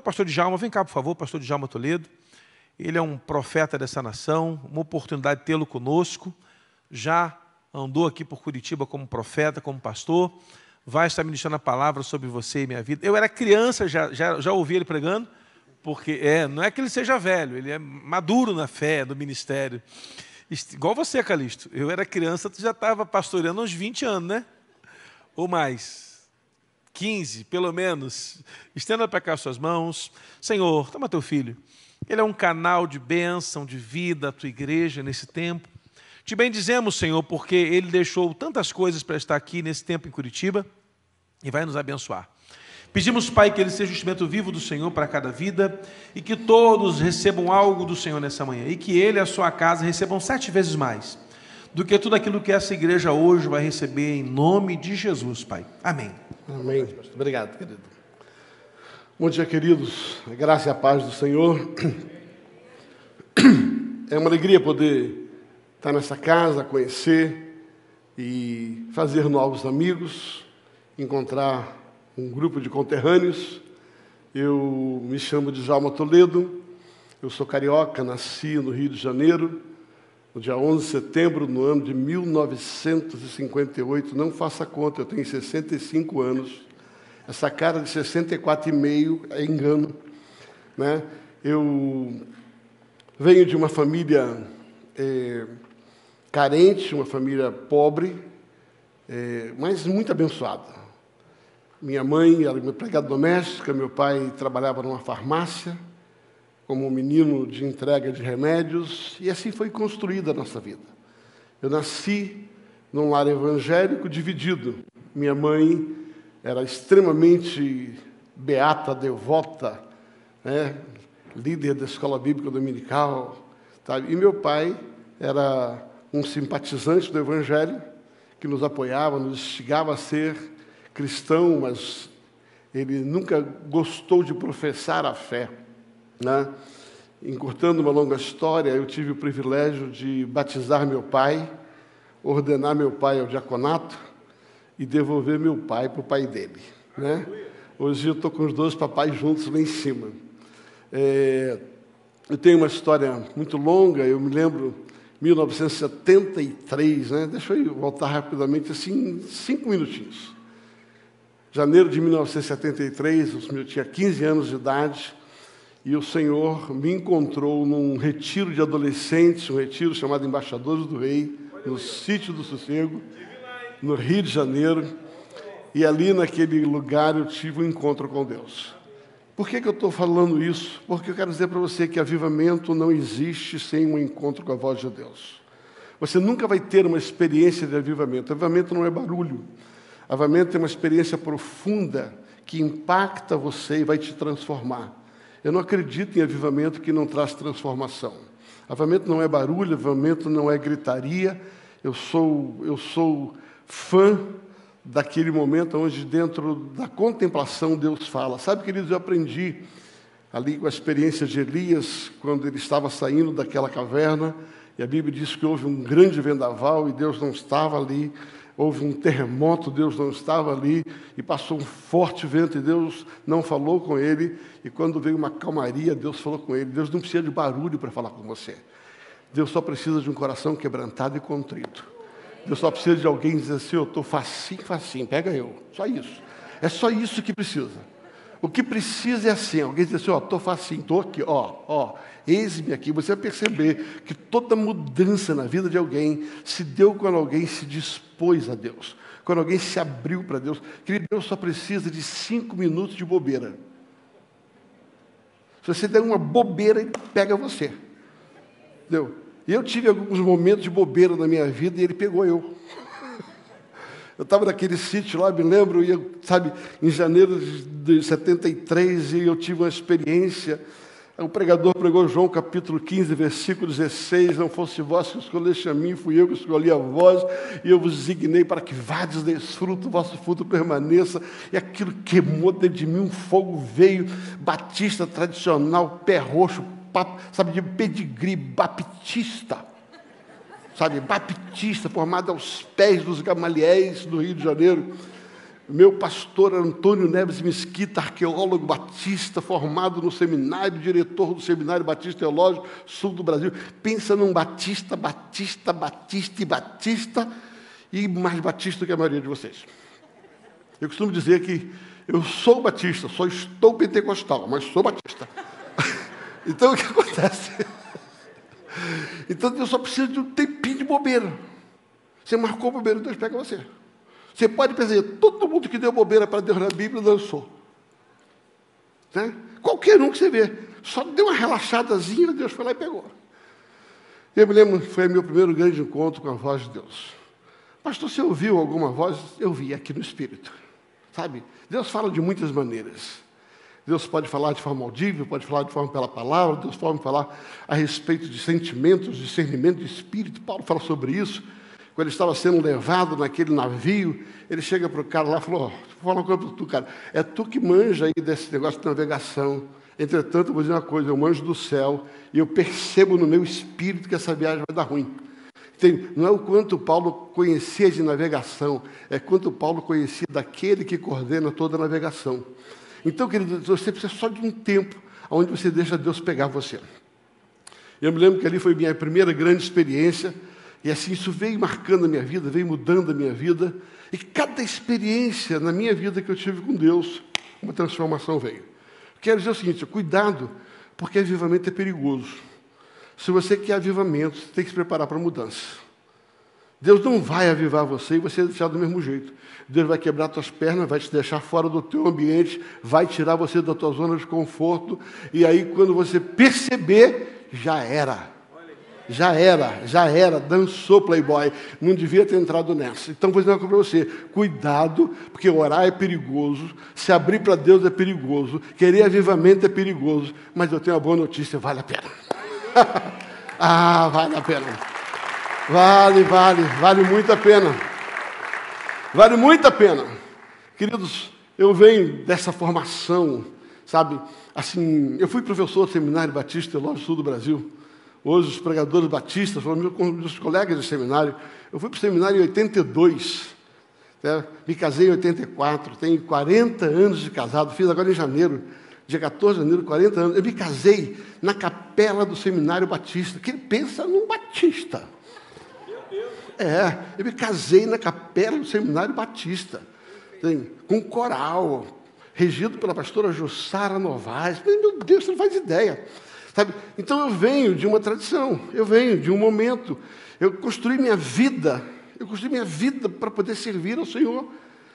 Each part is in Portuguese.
pastor Djalma, vem cá, por favor, pastor Djalma Toledo. Ele é um profeta dessa nação, uma oportunidade de tê-lo conosco. Já andou aqui por Curitiba como profeta, como pastor. Vai estar ministrando a palavra sobre você e minha vida. Eu era criança, já ouvi ele pregando, porque não é que ele seja velho, ele é maduro na fé do ministério. Igual você, Calixto. Eu era criança, tu já estava pastoreando uns 20 anos, né? Ou mais. 15, pelo menos. Estenda para cá suas mãos. Senhor, toma teu filho. Ele é um canal de bênção, de vida, a tua igreja nesse tempo. Te bendizemos, Senhor, porque Ele deixou tantas coisas para estar aqui nesse tempo em Curitiba e vai nos abençoar. Pedimos, Pai, que Ele seja o instrumento vivo do Senhor para cada vida e que todos recebam algo do Senhor nessa manhã e que Ele e a sua casa recebam 7 vezes mais do que tudo aquilo que essa igreja hoje vai receber em nome de Jesus, Pai. Amém. Amém. Obrigado, querido. Bom dia, queridos. A graça e a paz do Senhor. É uma alegria poder estar nessa casa, conhecer e fazer novos amigos, encontrar um grupo de conterrâneos. Eu me chamo Djalma Toledo, eu sou carioca, nasci no Rio de Janeiro, no dia 11 de setembro, no ano de 1958. Não faça conta, eu tenho 65 anos. Essa cara de 64,5 é engano, né? Eu venho de uma família carente, uma família pobre, mas muito abençoada. Minha mãe era empregada doméstica, meu pai trabalhava numa farmácia, como um menino de entrega de remédios, e assim foi construída a nossa vida. Eu nasci num lar evangélico dividido. Minha mãe era extremamente beata, devota, né? Líder da escola bíblica dominical, tá? E meu pai era um simpatizante do Evangelho, que nos apoiava, nos instigava a ser cristão, mas ele nunca gostou de professar a fé, né? Encurtando uma longa história, eu tive o privilégio de batizar meu pai, ordenar meu pai ao diaconato e devolver meu pai para o pai dele, né? Hoje eu estou com os 2 papais juntos lá em cima. Eu tenho uma história muito longa, eu me lembro, 1973, né? Deixa eu voltar rapidamente, assim, 5 minutinhos. Janeiro de 1973, eu tinha 15 anos de idade, e o Senhor me encontrou num retiro de adolescentes, um retiro chamado Embaixadores do Rei, no Sítio do Sossego, no Rio de Janeiro, e ali naquele lugar eu tive um encontro com Deus. Por que eu estou falando isso? Porque eu quero dizer para você que avivamento não existe sem um encontro com a voz de Deus. Você nunca vai ter uma experiência de avivamento. Avivamento não é barulho. Avivamento é uma experiência profunda que impacta você e vai te transformar. Eu não acredito em avivamento que não traz transformação. Avivamento não é barulho, avivamento não é gritaria. Eu sou fã daquele momento onde dentro da contemplação Deus fala. Sabe, queridos, eu aprendi ali com a experiência de Elias, quando ele estava saindo daquela caverna, e a Bíblia diz que houve um grande vendaval e Deus não estava ali, houve um terremoto, Deus não estava ali, e passou um forte vento e Deus não falou com ele, e quando veio uma calmaria, Deus falou com ele. Deus não precisa de barulho para falar com você. Deus só precisa de um coração quebrantado e contrito. Deus só precisa de alguém dizer assim: eu estou facinho, pega eu. Só isso. É só isso que precisa. O que precisa é assim, alguém dizer assim: estou facinho, estou aqui, eis-me aqui. Você vai perceber que toda mudança na vida de alguém se deu quando alguém se dispôs a Deus, quando alguém se abriu para Deus. Querido, Deus só precisa de 5 minutos de bobeira. Se você der uma bobeira, Ele pega você. Entendeu? E eu tive alguns momentos de bobeira na minha vida e Ele pegou eu. Eu estava naquele sítio lá, me lembro, em janeiro de 73, e eu tive uma experiência. O pregador pregou João capítulo 15, versículo 16, não fosse vós que escolheste a mim, fui eu que escolhi a vós, e eu vos designei para que vades deis fruto, o vosso fruto permaneça. E aquilo queimou dentro de mim, um fogo veio, batista tradicional, pé roxo, de pedigree, baptista, baptista, formado aos pés dos Gamaliéis do Rio de Janeiro. Meu pastor Antônio Neves Mesquita, arqueólogo batista, formado no seminário, diretor do Seminário Batista Teológico Sul do Brasil. Pensa num batista, e mais batista que a maioria de vocês. Eu costumo dizer que eu sou batista, só estou pentecostal, mas sou batista. Então, o que acontece? Então, Deus só precisa de um tempinho de bobeira. Você marcou bobeira, Deus pega você. Você pode pensar, todo mundo que deu bobeira para Deus na Bíblia dançou. Né? Qualquer um que você vê, só deu uma relaxadazinha, Deus foi lá e pegou. Eu me lembro, foi meu primeiro grande encontro com a voz de Deus. Pastor, você ouviu alguma voz? Eu vi aqui no Espírito. Sabe? Deus fala de muitas maneiras. Deus pode falar de forma audível, pode falar de forma pela palavra, Deus pode falar a respeito de sentimentos, discernimento de espírito. Paulo fala sobre isso. Quando ele estava sendo levado naquele navio, ele chega para o cara lá e falou, vou falar uma coisa para tu, cara, é tu que manja aí desse negócio de navegação. Entretanto, eu vou dizer uma coisa, eu manjo do céu e eu percebo no meu espírito que essa viagem vai dar ruim. Não é o quanto Paulo conhecia de navegação, é quanto Paulo conhecia daquele que coordena toda a navegação. Então, querido, você precisa só de um tempo onde você deixa Deus pegar você. Eu me lembro que ali foi minha primeira grande experiência, e assim isso veio marcando a minha vida, veio mudando a minha vida, e cada experiência na minha vida que eu tive com Deus, uma transformação veio. Quero dizer o seguinte, cuidado, porque avivamento é perigoso. Se você quer avivamento, você tem que se preparar para a mudança. Deus não vai avivar você e você vai deixar do mesmo jeito. Deus vai quebrar tuas pernas, vai te deixar fora do teu ambiente, vai tirar você da tua zona de conforto, e aí quando você perceber, já era. Já era, dançou Playboy, não devia ter entrado nessa. Então vou dizer uma coisa para você, cuidado, porque orar é perigoso, se abrir para Deus é perigoso, querer avivamento é perigoso, mas eu tenho uma boa notícia, vale a pena. Vale a pena. Vale muito a pena. Vale muito a pena. Queridos, eu venho dessa formação, sabe? Assim, eu fui professor do Seminário Batista Teológico Sul do Brasil. Hoje os pregadores batistas foram meus colegas de seminário. Eu fui para o seminário em 82. Né? Me casei em 84. Tenho 40 anos de casado. Fiz agora em janeiro. Dia 14 de janeiro, 40 anos. Eu me casei na capela do Seminário Batista. Quem pensa num batista? Eu me casei na capela do Seminário Batista. Com coral, regido pela pastora Jussara Novaes. Meu Deus, você não faz ideia. Sabe? Então eu venho de uma tradição, eu venho de um momento. Eu construí minha vida para poder servir ao Senhor.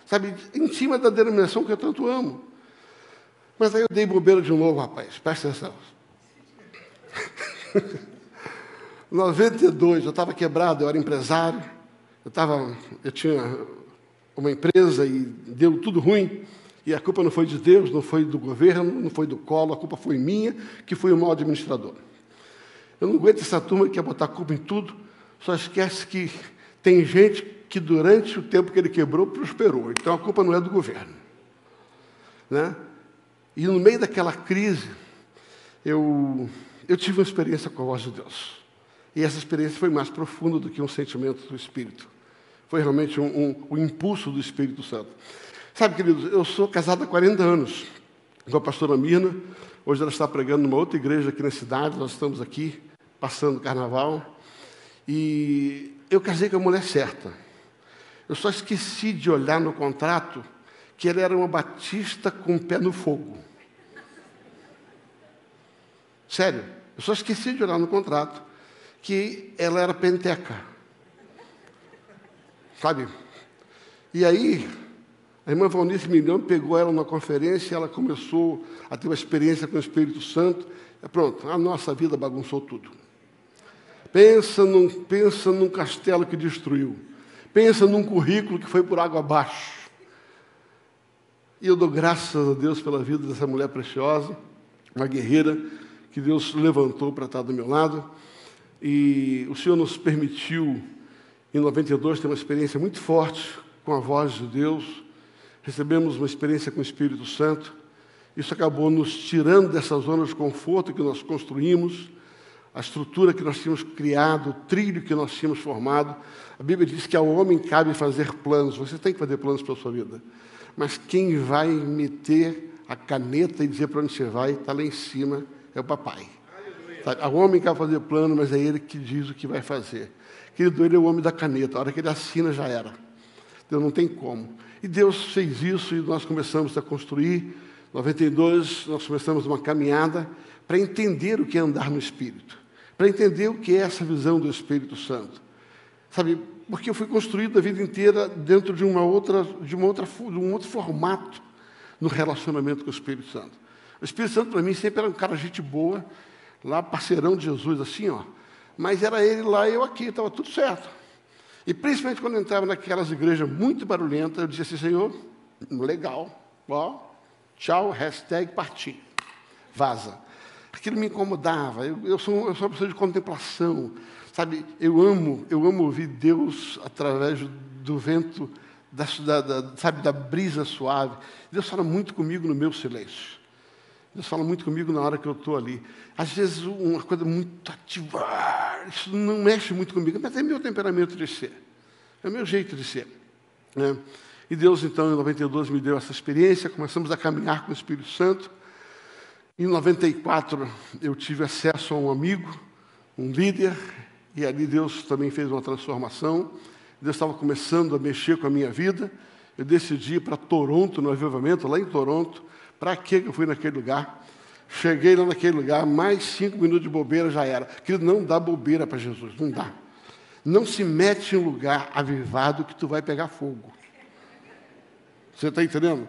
Sabe? Em cima da denominação que eu tanto amo. Mas aí eu dei bobeira de novo, rapaz. Presta atenção. Em 92, eu estava quebrado, eu era empresário. Eu tinha uma empresa e deu tudo ruim. E a culpa não foi de Deus, não foi do governo, não foi do Collor, a culpa foi minha, que fui o mau administrador. Eu não aguento essa turma que quer botar a culpa em tudo, só esquece que tem gente que durante o tempo que ele quebrou, prosperou. Então a culpa não é do governo. Né? E no meio daquela crise, eu tive uma experiência com a voz de Deus. E essa experiência foi mais profunda do que um sentimento do Espírito. Foi realmente um impulso do Espírito Santo. Sabe, queridos, eu sou casado há 40 anos com a pastora Mirna. Hoje ela está pregando numa outra igreja aqui na cidade. Nós estamos aqui, passando o carnaval. E eu casei com a mulher certa. Eu só esqueci de olhar no contrato que ela era uma batista com o pé no fogo. Sério, eu só esqueci de olhar no contrato que ela era penteca. Sabe? E aí, a irmã Valnice Milhão pegou ela numa conferência e ela começou a ter uma experiência com o Espírito Santo. E pronto, a nossa vida bagunçou tudo. Pensa num castelo que destruiu. Pensa num currículo que foi por água abaixo. E eu dou graças a Deus pela vida dessa mulher preciosa, uma guerreira que Deus levantou para estar do meu lado. E o Senhor nos permitiu, em 92, ter uma experiência muito forte com a voz de Deus. Recebemos uma experiência com o Espírito Santo. Isso acabou nos tirando dessa zona de conforto que nós construímos. a estrutura que nós tínhamos criado, o trilho que nós tínhamos formado. A Bíblia diz que ao homem cabe fazer planos. Você tem que fazer planos para a sua vida. Mas quem vai meter a caneta e dizer para onde você vai, está lá em cima, é o papai. Sabe? O homem quer fazer plano, mas é ele que diz o que vai fazer. Querido, ele é o homem da caneta. A hora que ele assina, já era. Deus não tem como. E Deus fez isso e nós começamos a construir. Em 92, nós começamos uma caminhada para entender o que é andar no Espírito. Para entender o que é essa visão do Espírito Santo. Sabe, porque eu fui construído a vida inteira dentro de um outro formato no relacionamento com o Espírito Santo. O Espírito Santo, para mim, sempre era um cara gente boa, lá parceirão de Jesus, assim, ó. Mas era ele lá e eu aqui, estava tudo certo. E principalmente quando eu entrava naquelas igrejas muito barulhentas, eu dizia assim, Senhor, legal, ó, tchau, hashtag parti, vaza. Aquilo me incomodava, eu sou uma pessoa de contemplação, sabe? Eu amo ouvir Deus através do vento, sabe, da brisa suave. Deus fala muito comigo no meu silêncio. Deus fala muito comigo na hora que eu estou ali. Às vezes, uma coisa muito ativa, isso não mexe muito comigo, mas é meu temperamento de ser. É o meu jeito de ser. Né? E Deus, então, em 92, me deu essa experiência, começamos a caminhar com o Espírito Santo. Em 94, eu tive acesso a um amigo, um líder, e ali Deus também fez uma transformação. Deus estava começando a mexer com a minha vida. Eu decidi ir para Toronto, no avivamento, lá em Toronto. Para que eu fui naquele lugar? Cheguei lá naquele lugar, mais 5 minutos de bobeira já era. Querido, não dá bobeira para Jesus, não dá. Não se mete em um lugar avivado que tu vai pegar fogo. Você está entendendo?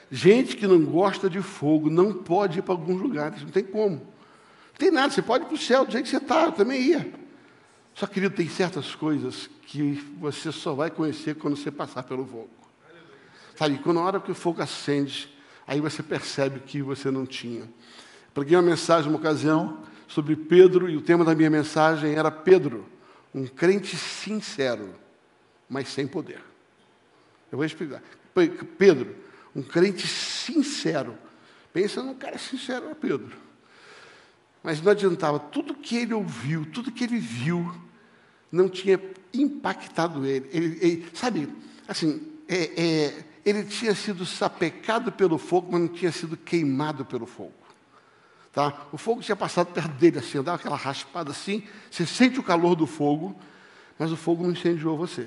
Gente que não gosta de fogo não pode ir para alguns lugares, não tem como. Não tem nada, você pode ir para o céu do jeito que você está, eu também ia. Só, querido, tem certas coisas que você só vai conhecer quando você passar pelo fogo. Sabe, quando a hora que o fogo acende, aí você percebe que você não tinha. Preguei uma mensagem, uma ocasião, sobre Pedro, e o tema da minha mensagem era Pedro, um crente sincero, mas sem poder. Eu vou explicar. Pedro, um crente sincero. Pensa num cara sincero, é Pedro. Mas não adiantava. Tudo que ele ouviu, tudo que ele viu, não tinha impactado ele. Sabe, assim, ele tinha sido sapecado pelo fogo, mas não tinha sido queimado pelo fogo. Tá? O fogo tinha passado perto dele, assim, dava aquela raspada assim, você sente o calor do fogo, mas o fogo não incendiou você.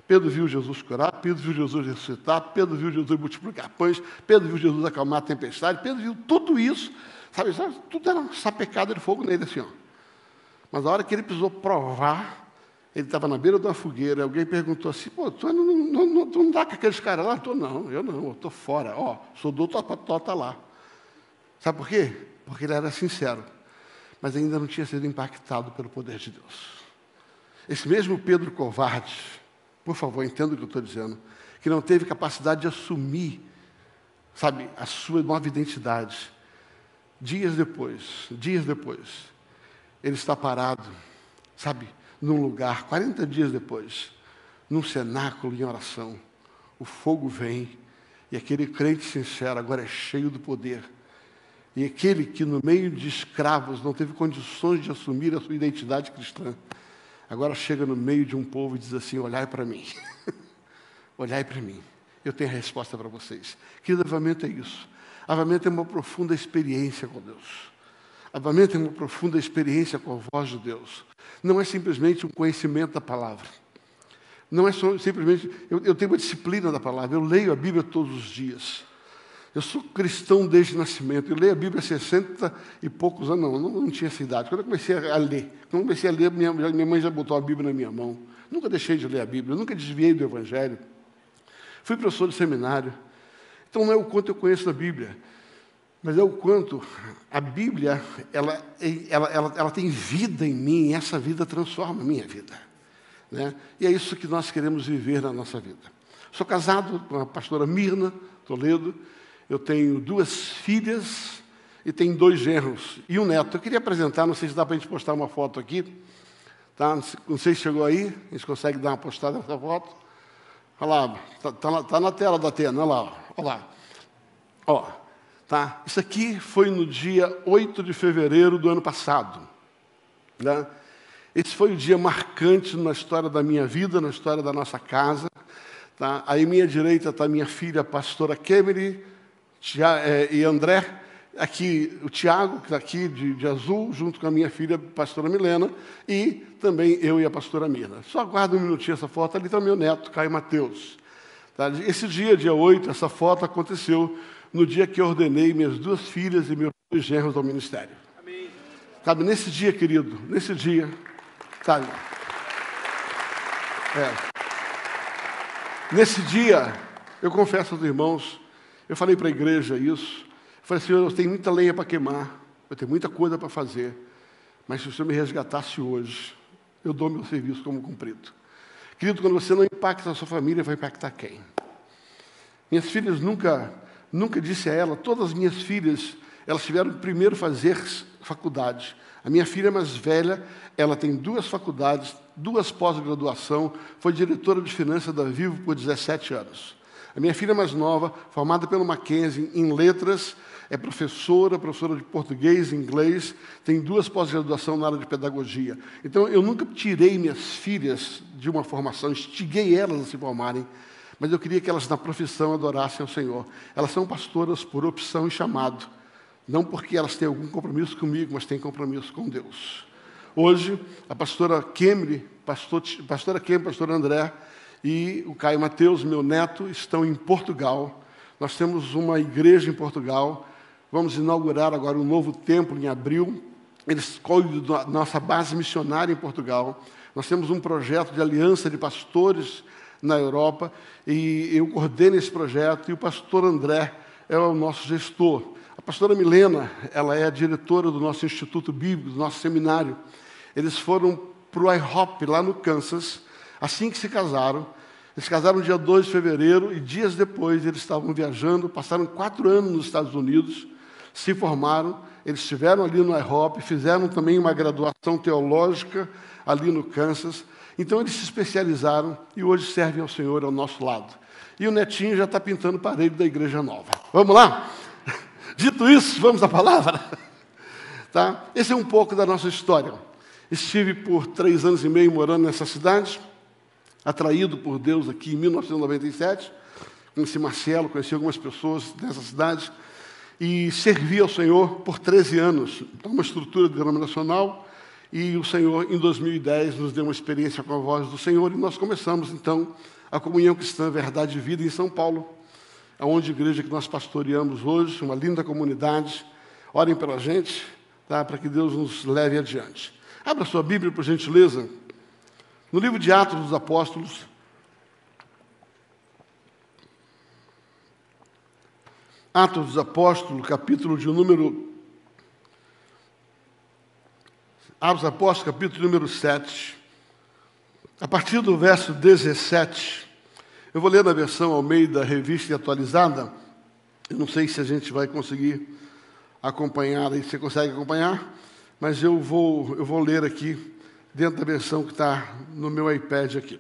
Pedro viu Jesus curar, Pedro viu Jesus ressuscitar, Pedro viu Jesus multiplicar pães, Pedro viu Jesus acalmar a tempestade, Pedro viu tudo isso, sabe, tudo era sapecado de fogo nele, assim, ó. Mas a hora que ele precisou provar, ele estava na beira de uma fogueira, alguém perguntou assim, pô, tu não dá com aqueles caras lá? Eu estou fora, ó, sou doutor Patota lá. Sabe por quê? Porque ele era sincero, mas ainda não tinha sido impactado pelo poder de Deus. Esse mesmo Pedro covarde, por favor, entenda o que eu estou dizendo, que não teve capacidade de assumir, sabe, a sua nova identidade. Dias depois, ele está parado, sabe, num lugar, 40 dias depois, num cenáculo em oração. O fogo vem, e aquele crente sincero agora é cheio do poder. E aquele que no meio de escravos não teve condições de assumir a sua identidade cristã, agora chega no meio de um povo e diz assim, olhai para mim. Olhai para mim. Eu tenho a resposta para vocês. Que avivamento é isso? Avivamento é uma profunda experiência com Deus. Avivamento é uma profunda experiência com a voz de Deus. Não é simplesmente um conhecimento da palavra. Não é só simplesmente... Eu tenho uma disciplina da palavra. Eu leio a Bíblia todos os dias. Eu sou cristão desde o nascimento. Eu leio a Bíblia há 60 e poucos anos. Não tinha essa idade. Quando eu comecei a ler, minha mãe já botou a Bíblia na minha mão. Nunca deixei de ler a Bíblia. Nunca desviei do Evangelho. Fui professor de seminário. Então não é o quanto eu conheço da Bíblia, mas é o quanto a Bíblia ela tem vida em mim, e essa vida transforma a minha vida. Né? E é isso que nós queremos viver na nossa vida. Sou casado com a pastora Mirna Toledo. Eu tenho 2 filhas e tenho 2 genros e um neto. Eu queria apresentar, não sei se dá para a gente postar uma foto aqui. Tá? Não sei se chegou aí, a gente consegue dar uma postada nessa foto. Olha lá, tá na tela da Atena, olha lá. Ó, tá? Isso aqui foi no dia 8 de fevereiro do ano passado. né? Esse foi o dia marcante na história da minha vida, na história da nossa casa. Tá? Aí, à minha direita está minha filha, a pastora Kemily e André. Aqui, o Tiago, que está aqui de azul, junto com a minha filha, a pastora Milena, e também eu e a pastora Mirna. Só aguarda um minutinho essa foto. Ali está o meu neto, Caio Mateus. Tá? Esse dia 8, essa foto aconteceu no dia que eu ordenei minhas 2 filhas e meus 2 genros ao ministério. Amém. Sabe, nesse dia, querido, nesse dia, sabe? Nesse dia, eu confesso aos irmãos, eu falei para a igreja isso, eu falei, Senhor, eu tenho muita lenha para queimar, eu tenho muita coisa para fazer, mas se o Senhor me resgatasse hoje, eu dou meu serviço como cumprido. Querido, quando você não impacta a sua família, vai impactar quem? Minhas filhas nunca disse a ela, todas as minhas filhas, elas tiveram que primeiro fazer faculdade. A minha filha mais velha, ela tem 2 faculdades, 2 pós-graduação, foi diretora de finanças da Vivo por 17 anos. A minha filha mais nova, formada pelo Mackenzie em letras, é professora de português e inglês, tem 2 pós-graduação na área de pedagogia. Então, eu nunca tirei minhas filhas de uma formação, instiguei elas a se formarem, mas eu queria que elas, na profissão, adorassem ao Senhor. Elas são pastoras por opção e chamado, não porque elas têm algum compromisso comigo, mas têm compromisso com Deus. Hoje, a pastora Kemily, pastor André e o Caio Mateus, meu neto, estão em Portugal. Nós temos uma igreja em Portugal. Vamos inaugurar agora um novo templo em abril. Eles cuidam da nossa base missionária em Portugal. Nós temos um projeto de aliança de pastores na Europa, e eu coordeno esse projeto, e o pastor André é o nosso gestor. A pastora Milena, ela é a diretora do nosso Instituto Bíblico, do nosso seminário. Eles foram para o IHOP, lá no Kansas, assim que se casaram. Eles se casaram no dia 2 de fevereiro, e dias depois eles estavam viajando, passaram 4 anos nos Estados Unidos, se formaram, eles estiveram ali no IHOP, fizeram também uma graduação teológica ali no Kansas. Então, eles se especializaram e hoje servem ao Senhor ao nosso lado. E o netinho já está pintando parede da igreja nova. Vamos lá? Dito isso, vamos à palavra? Tá? Esse é um pouco da nossa história. Estive por 3 anos e meio morando nessa cidade, atraído por Deus aqui em 1997. Conheci Marcelo, conheci algumas pessoas nessa cidade. E servi ao Senhor por 13 anos. Uma estrutura denominacional. E o Senhor, em 2010, nos deu uma experiência com a voz do Senhor, e nós começamos, então, a Comunhão Cristã Verdade e Vida em São Paulo, onde a igreja que nós pastoreamos hoje, uma linda comunidade. Orem pela gente, tá? Para que Deus nos leve adiante. Abra sua Bíblia, por gentileza, no livro de Atos dos Apóstolos. Atos dos Apóstolos, capítulo de número... Atos dos Apóstolos, capítulo número 7, a partir do verso 17, eu vou ler na versão Almeida, Revista e Atualizada. Eu não sei se a gente vai conseguir acompanhar, aí você consegue acompanhar, mas eu vou ler aqui, dentro da versão que está no meu iPad aqui.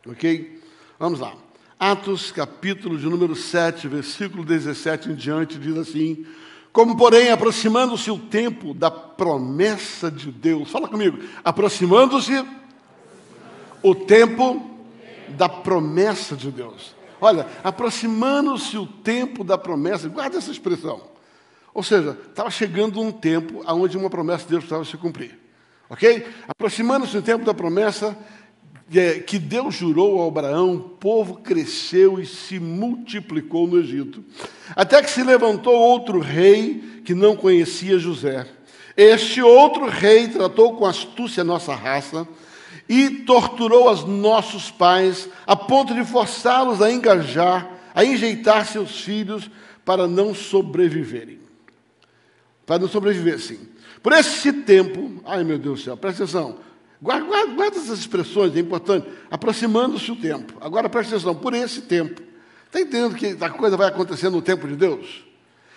Ok? Vamos lá. Atos, capítulo de número 7, versículo 17 em diante, diz assim: como, porém, aproximando-se o tempo da promessa de Deus. Fala comigo. Aproximando-se o tempo da promessa de Deus. Olha, aproximando-se o tempo da promessa. Guarda essa expressão. Ou seja, estava chegando um tempo onde uma promessa de Deus precisava se cumprir. Ok? Aproximando-se o tempo da promessa que Deus jurou a Abraão, o povo cresceu e se multiplicou no Egito. Até que se levantou outro rei que não conhecia José. Este outro rei tratou com astúcia a nossa raça e torturou os nossos pais a ponto de forçá-los a enjeitar seus filhos para não sobreviverem. Para não sobreviver, sim. Por esse tempo, ai meu Deus do céu, presta atenção. Guarda essas expressões, é importante. Aproximando-se o tempo. Agora, presta atenção, por esse tempo. Está entendendo que a coisa vai acontecer no tempo de Deus?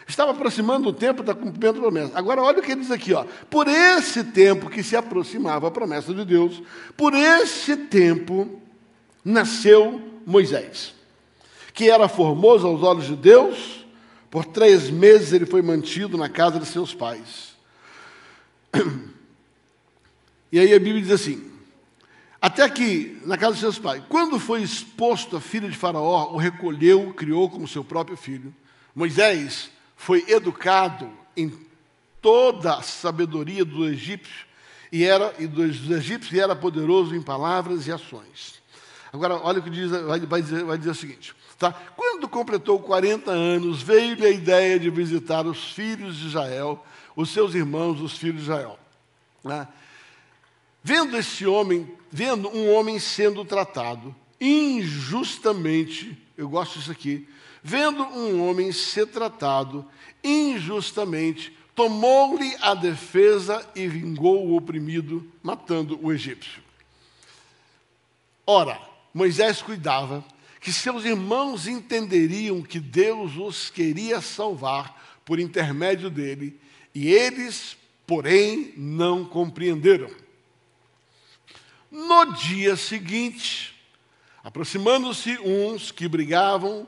Estava aproximando o tempo da cumprimento da promessa. Agora, olha o que ele diz aqui. Ó. Por esse tempo que se aproximava a promessa de Deus, por esse tempo nasceu Moisés, que era formoso aos olhos de Deus. Por 3 meses ele foi mantido na casa de seus pais. E aí a Bíblia diz assim: até que, na casa de seus pais, quando foi exposto a filha de Faraó, o recolheu, criou como seu próprio filho. Moisés foi educado em toda a sabedoria do egípcio dos egípcios e era poderoso em palavras e ações. Agora, olha o que diz, vai dizer o seguinte, tá? Quando completou 40 anos, veio-lhe a ideia de visitar os filhos de Israel, os seus irmãos, os filhos de Israel. Né? Vendo um homem sendo tratado injustamente, eu gosto disso aqui, vendo um homem ser tratado injustamente, tomou-lhe a defesa e vingou o oprimido, matando o egípcio. Ora, Moisés cuidava que seus irmãos entenderiam que Deus os queria salvar por intermédio dele, e eles, porém, não compreenderam. No dia seguinte, aproximando-se uns que brigavam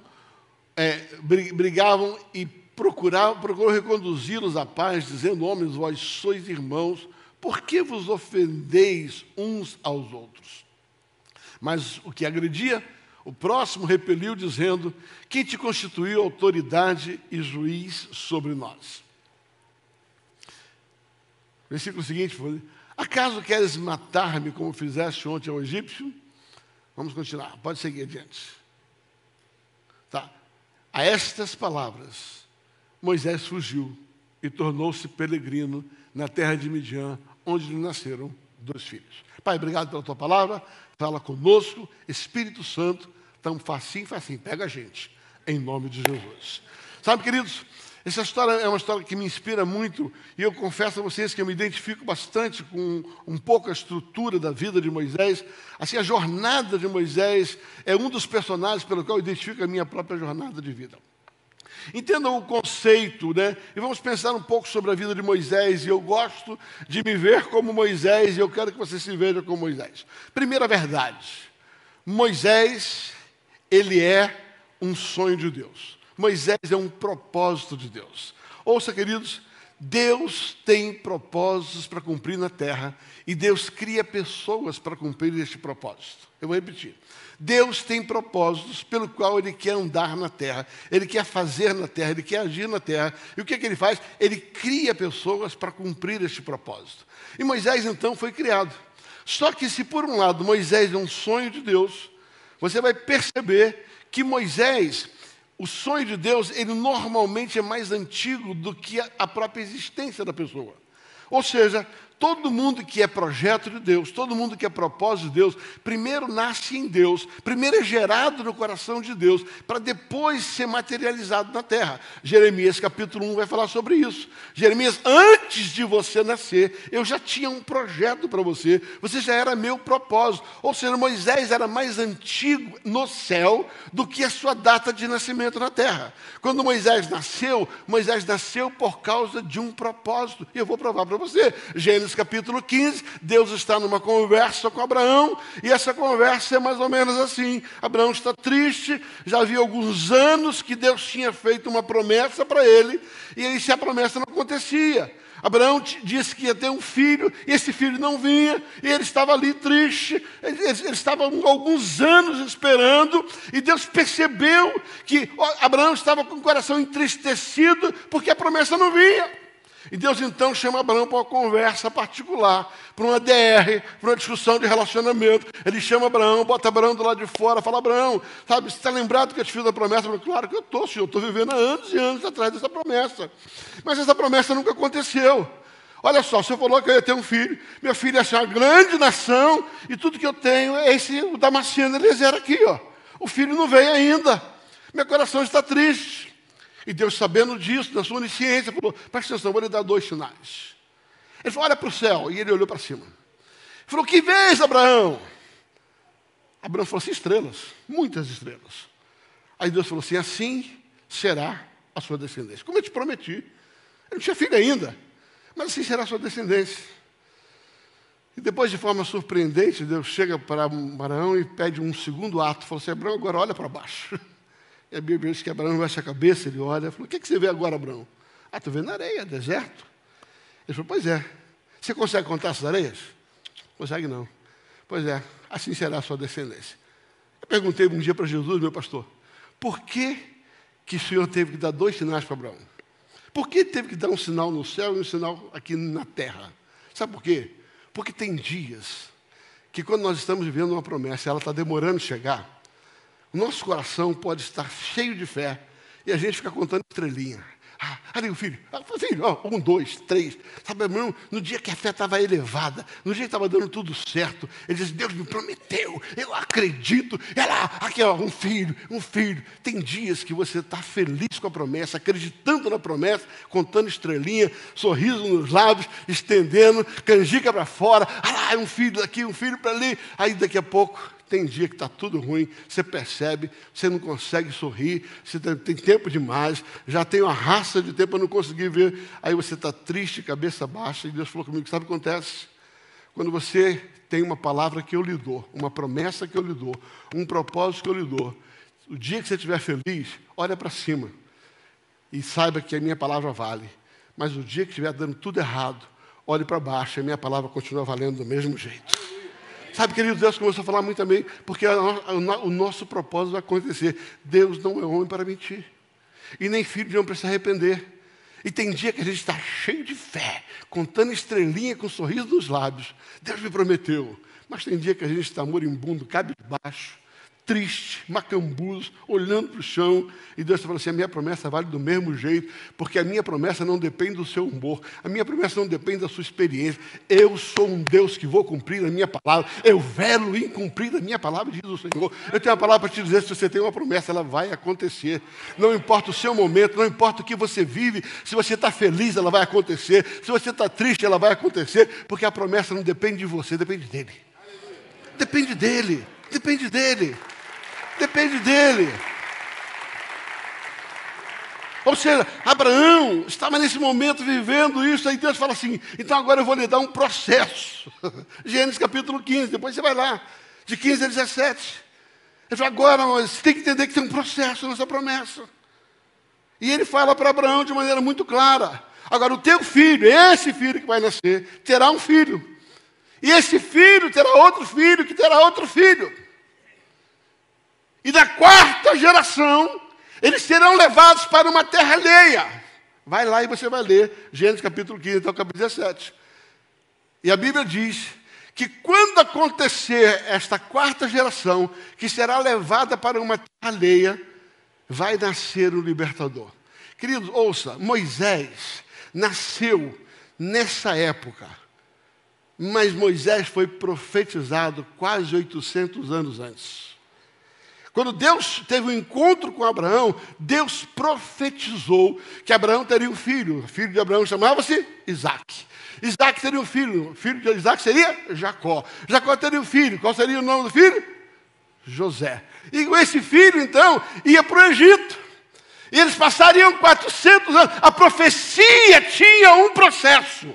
e procurou reconduzi-los à paz, dizendo: homens, vós sois irmãos, por que vos ofendeis uns aos outros? Mas o que agredia, o próximo repeliu, dizendo: quem te constituiu autoridade e juiz sobre nós? Versículo seguinte: acaso queres matar-me como fizeste ontem ao egípcio? Vamos continuar, pode seguir adiante. Tá. A estas palavras, Moisés fugiu e tornou-se peregrino na terra de Midian, onde lhe nasceram 2 filhos. Pai, obrigado pela tua palavra, fala conosco, Espírito Santo, tão facinho, pega a gente, em nome de Jesus. Sabe, queridos, essa história é uma história que me inspira muito, e eu confesso a vocês que eu me identifico bastante com um pouco a estrutura da vida de Moisés. Assim, a jornada de Moisés é um dos personagens pelo qual eu identifico a minha própria jornada de vida. Entendam o conceito, né? E vamos pensar um pouco sobre a vida de Moisés, e eu gosto de me ver como Moisés, e eu quero que você se veja como Moisés. Primeira verdade, Moisés, ele é um sonho de Deus. Moisés é um propósito de Deus. Ouça, queridos, Deus tem propósitos para cumprir na terra, e Deus cria pessoas para cumprir este propósito. Eu vou repetir. Deus tem propósitos pelo qual Ele quer andar na terra, Ele quer fazer na terra, Ele quer agir na terra. E o que é que Ele faz? Ele cria pessoas para cumprir este propósito. E Moisés, então, foi criado. Só que se, por um lado, Moisés é um sonho de Deus, você vai perceber que Moisés, o sonho de Deus, ele normalmente é mais antigo do que a própria existência da pessoa. Ou seja, todo mundo que é projeto de Deus, todo mundo que é propósito de Deus, primeiro nasce em Deus, primeiro é gerado no coração de Deus, para depois ser materializado na terra. Jeremias capítulo 1 vai falar sobre isso. Jeremias, antes de você nascer, eu já tinha um projeto para você, você já era meu propósito. Ou seja, Moisés era mais antigo no céu do que a sua data de nascimento na terra. Quando Moisés nasceu por causa de um propósito, e eu vou provar para você. Gênesis capítulo 15, Deus está numa conversa com Abraão, e essa conversa é mais ou menos assim. Abraão está triste, já havia alguns anos que Deus tinha feito uma promessa para ele, e aí se a promessa não acontecia. Abraão disse que ia ter um filho, e esse filho não vinha, e ele estava ali triste, ele estava alguns anos esperando, e Deus percebeu que Abraão estava com o coração entristecido, porque a promessa não vinha. E Deus então chama Abraão para uma conversa particular, para uma DR, para uma discussão de relacionamento. Ele chama Abraão, bota Abraão do lado de fora, fala: Abraão, sabe, você está lembrado que eu te fiz a promessa? Eu falo: claro que eu estou, senhor, eu estou vivendo há anos e anos atrás dessa promessa. Mas essa promessa nunca aconteceu. Olha só, o senhor falou que eu ia ter um filho, meu filho ia ser uma grande nação, e tudo que eu tenho é o Damasceno Eliezer aqui, ó. O filho não veio ainda, meu coração está triste. E Deus, sabendo disso, na sua onisciência, falou: presta atenção, vou lhe dar 2 sinais. Ele falou: olha para o céu. E ele olhou para cima. Ele falou: que vês, Abraão? Abraão falou assim: estrelas, muitas estrelas. Aí Deus falou assim: assim será a sua descendência. Como eu te prometi. Ele não tinha filho ainda, mas assim será a sua descendência. E depois, de forma surpreendente, Deus chega para Abraão e pede um segundo ato. Falou assim: Abraão, agora olha para baixo. E a Bíblia diz que Abraão baixa a cabeça, ele olha e falou: o que você vê agora, Abraão? Ah, estou vendo areia, deserto. Ele falou: pois é. Você consegue contar essas areias? Consegue não. Pois é, assim será a sua descendência. Eu perguntei um dia para Jesus, meu pastor, por que o Senhor teve que dar 2 sinais para Abraão? Por que teve que dar um sinal no céu e um sinal aqui na terra? Sabe por quê? Porque tem dias que quando nós estamos vivendo uma promessa, ela está demorando chegar, o nosso coração pode estar cheio de fé e a gente fica contando estrelinha. Ali o filho, 1, 2, 3. Sabe, irmão, no dia que a fé estava elevada, no dia que estava dando tudo certo, ele diz, Deus me prometeu, eu acredito. Ela, aqui ó, um filho. Tem dias que você está feliz com a promessa, acreditando na promessa, contando estrelinha, sorriso nos lábios, estendendo, canjica para fora. Um filho daqui, um filho para ali. Aí daqui a pouco, tem dia que está tudo ruim, você percebe, você não consegue sorrir, você tem tempo demais, já tem uma raça de tempo para não conseguir ver, aí você está triste, cabeça baixa, e Deus falou comigo, sabe o que acontece? Quando você tem uma palavra que eu lhe dou, uma promessa que eu lhe dou, um propósito que eu lhe dou, o dia que você estiver feliz, olha para cima e saiba que a minha palavra vale, mas o dia que estiver dando tudo errado, olhe para baixo e a minha palavra continua valendo do mesmo jeito. Sabe, querido, Deus começou a falar muito também, porque o nosso propósito vai acontecer. Deus não é homem para mentir. E nem filho de homem para se arrepender. E tem dia que a gente está cheio de fé, contando estrelinha com um sorriso nos lábios. Deus me prometeu. Mas tem dia que a gente está moribundo, cabisbaixo, triste, macambuzo, olhando para o chão, e Deus está falando assim, a minha promessa vale do mesmo jeito, porque a minha promessa não depende do seu humor, a minha promessa não depende da sua experiência, eu sou um Deus que vou cumprir a minha palavra, eu velo em cumprir a minha palavra, diz o Senhor. Eu tenho uma palavra para te dizer, se você tem uma promessa, ela vai acontecer, não importa o seu momento, não importa o que você vive, se você está feliz, ela vai acontecer, se você está triste, ela vai acontecer, porque a promessa não depende de você, depende dele. Depende dele, depende dele. Depende dele. Ou seja, Abraão estava nesse momento vivendo isso, aí Deus fala assim, então agora eu vou lhe dar um processo. Gênesis capítulo 15, depois você vai lá, de 15 a 17. Ele fala, agora você tem que entender que tem um processo nessa promessa. E ele fala para Abraão de maneira muito clara, agora o teu filho, esse filho que vai nascer, terá um filho. E esse filho terá outro filho, que terá outro filho. E da 4ª geração, eles serão levados para uma terra alheia. Vai lá e você vai ler Gênesis capítulo 15 até o capítulo 17. E a Bíblia diz que quando acontecer esta 4ª geração, que será levada para uma terra alheia, vai nascer o libertador. Queridos, ouça, Moisés nasceu nessa época, mas Moisés foi profetizado quase 800 anos antes. Quando Deus teve um encontro com Abraão, Deus profetizou que Abraão teria um filho. O filho de Abraão chamava-se Isaac. Isaac teria um filho. O filho de Isaac seria Jacó. Jacó teria um filho. Qual seria o nome do filho? José. E esse filho, então, ia para o Egito. E eles passariam 400 anos. A profecia tinha um processo.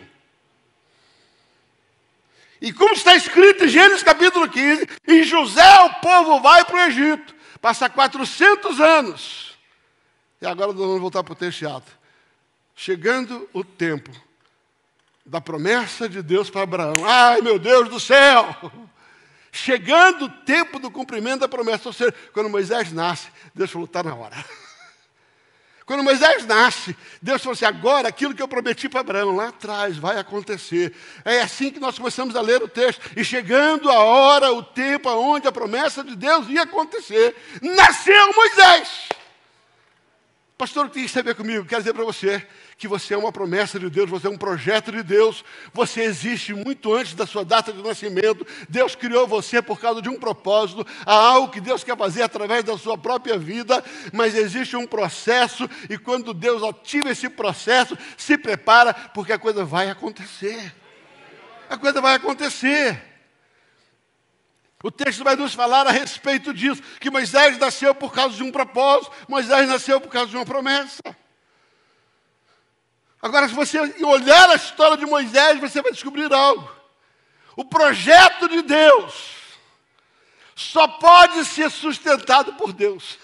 E como está escrito em Gênesis capítulo 15, em José o povo vai para o Egito, passa 400 anos. E agora nós vamos voltar para o texto teatro. Chegando o tempo da promessa de Deus para Abraão. Ai, meu Deus do céu! Chegando o tempo do cumprimento da promessa. Ou seja, quando Moisés nasce, Deus falou, está na hora. Quando Moisés nasce, Deus falou assim, agora aquilo que eu prometi para Abraão lá atrás vai acontecer. É assim que nós começamos a ler o texto. E chegando a hora, o tempo onde a promessa de Deus ia acontecer, nasceu Moisés. Pastor, o que tem a ver comigo? Quero dizer para você que você é uma promessa de Deus, você é um projeto de Deus, você existe muito antes da sua data de nascimento. Deus criou você por causa de um propósito, há algo que Deus quer fazer através da sua própria vida, mas existe um processo, e quando Deus ativa esse processo, se prepara, porque a coisa vai acontecer. A coisa vai acontecer. O texto vai nos falar a respeito disso, que Moisés nasceu por causa de um propósito, Moisés nasceu por causa de uma promessa. Agora, se você olhar a história de Moisés, você vai descobrir algo. O projeto de Deus só pode ser sustentado por Deus.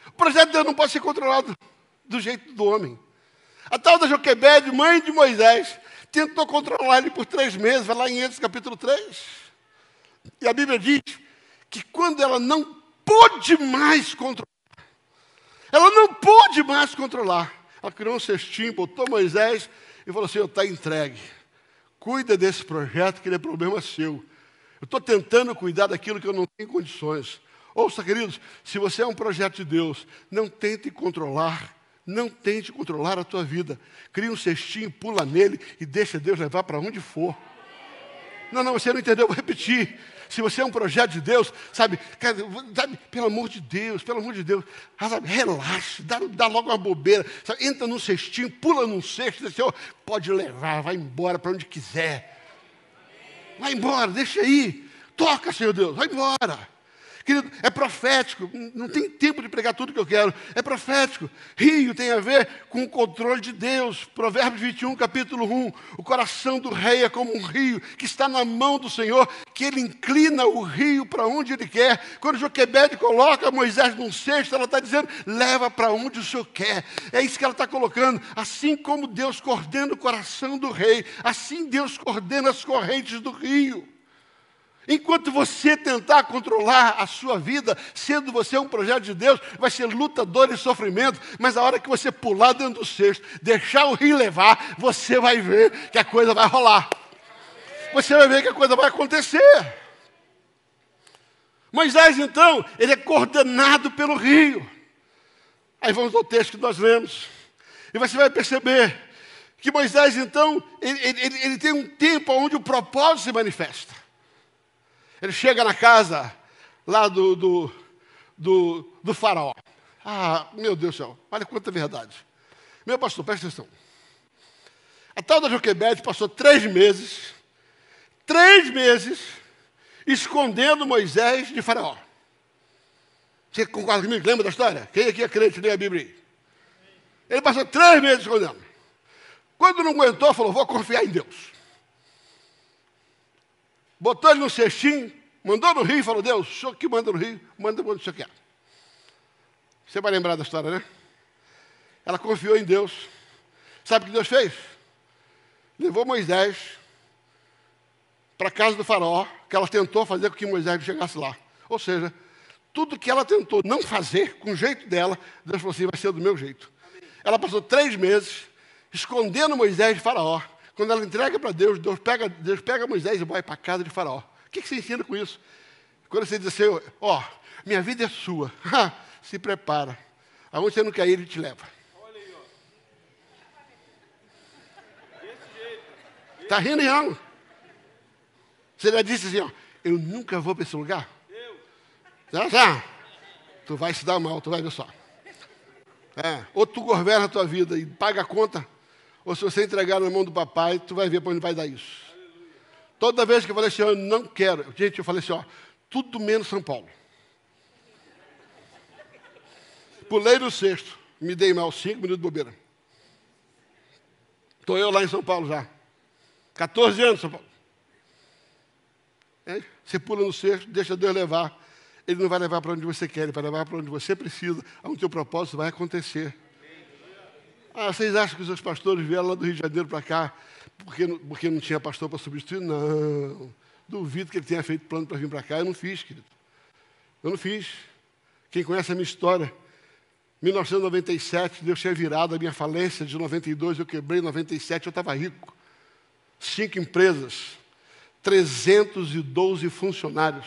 O projeto de Deus não pode ser controlado do jeito do homem. A tal da Joquebede, mãe de Moisés, tentou controlar ele por 3 meses, vai lá em Êxodo capítulo 3. E a Bíblia diz que quando ela não pôde mais controlar, ela criou um cestinho, botou Moisés e falou assim, está entregue. Cuida desse projeto, que ele é problema seu. Eu estou tentando cuidar daquilo que eu não tenho condições. Ouça, queridos, se você é um projeto de Deus, não tente controlar a tua vida. Cria um cestinho, pula nele e deixa Deus levar para onde for. Não, você não entendeu, eu vou repetir. Se você é um projeto de Deus, sabe, pelo amor de Deus, sabe, relaxa, dá logo uma bobeira, sabe, entra num cestinho, pula num cesto, diz, Senhor, pode levar, vai embora para onde quiser. Vai embora, deixa aí. Toca, Senhor Deus, vai embora. Querido, é profético, não tem tempo de pregar tudo que eu quero, é profético. Rio tem a ver com o controle de Deus. Provérbios 21, capítulo 1, o coração do rei é como um rio que está na mão do Senhor, que ele inclina o rio para onde ele quer. Quando Joquebede coloca Moisés num cesto, ela está dizendo, leva para onde o Senhor quer. É isso que ela está colocando. Assim como Deus coordena o coração do rei, assim Deus coordena as correntes do rio. Enquanto você tentar controlar a sua vida, sendo você um projeto de Deus, vai ser luta, dor e sofrimento, mas a hora que você pular dentro do cesto, deixar o rio levar, você vai ver que a coisa vai rolar. Você vai ver que a coisa vai acontecer. Moisés, então, ele é coordenado pelo rio. Aí vamos ao texto que nós lemos. E você vai perceber que Moisés, então, ele tem um tempo onde o propósito se manifesta. Ele chega na casa lá do faraó. Ah, meu Deus do céu, olha quanta verdade. Meu pastor, presta atenção. A tal da Joquebede passou 3 meses escondendo Moisés de faraó. Você concorda comigo? Lembra da história? Quem aqui é crente, lê a Bíblia aí. Ele passou 3 meses escondendo. Quando não aguentou, falou, vou confiar em Deus. Botou ele no cestinho, mandou no rio e falou, Deus, o senhor que manda no rio, manda onde o senhor quer. Você vai lembrar da história, né? Ela confiou em Deus. Sabe o que Deus fez? Levou Moisés para a casa do faraó, que ela tentou fazer com que Moisés chegasse lá. Ou seja, tudo que ela tentou não fazer com o jeito dela, Deus falou assim, vai ser do meu jeito. Ela passou 3 meses escondendo Moisés de faraó. Quando ela entrega para Deus, Deus pega Moisés e vai para a casa de faraó. O que você ensina com isso? Quando você diz assim, ó, minha vida é sua, se prepara. Aonde você não quer ir, ele te leva. Está rindo, não? Você já disse assim, ó, eu nunca vou para esse lugar? Já. Tu vai se dar mal, tu vai ver só. Ou tu governa a tua vida e paga a conta, ou se você entregar na mão do papai, tu vai ver para onde vai dar isso. Toda vez que eu falei assim, eu não quero. Gente, eu falei assim, ó, tudo menos São Paulo. Pulei no cesto, me dei mal 5 minutos de bobeira. Estou eu lá em São Paulo já. 14 anos, São Paulo. Você pula no cesto, deixa Deus levar. Ele não vai levar para onde você quer, ele vai levar para onde você precisa, onde o teu propósito vai acontecer. Vocês acham que os seus pastores vieram lá do Rio de Janeiro para cá porque não tinha pastor para substituir? Não. Duvido que ele tenha feito plano para vir para cá. Eu não fiz, querido. Eu não fiz. Quem conhece a minha história, 1997, Deus tinha virado a minha falência de 92, eu quebrei em 97, eu estava rico. 5 empresas, 312 funcionários.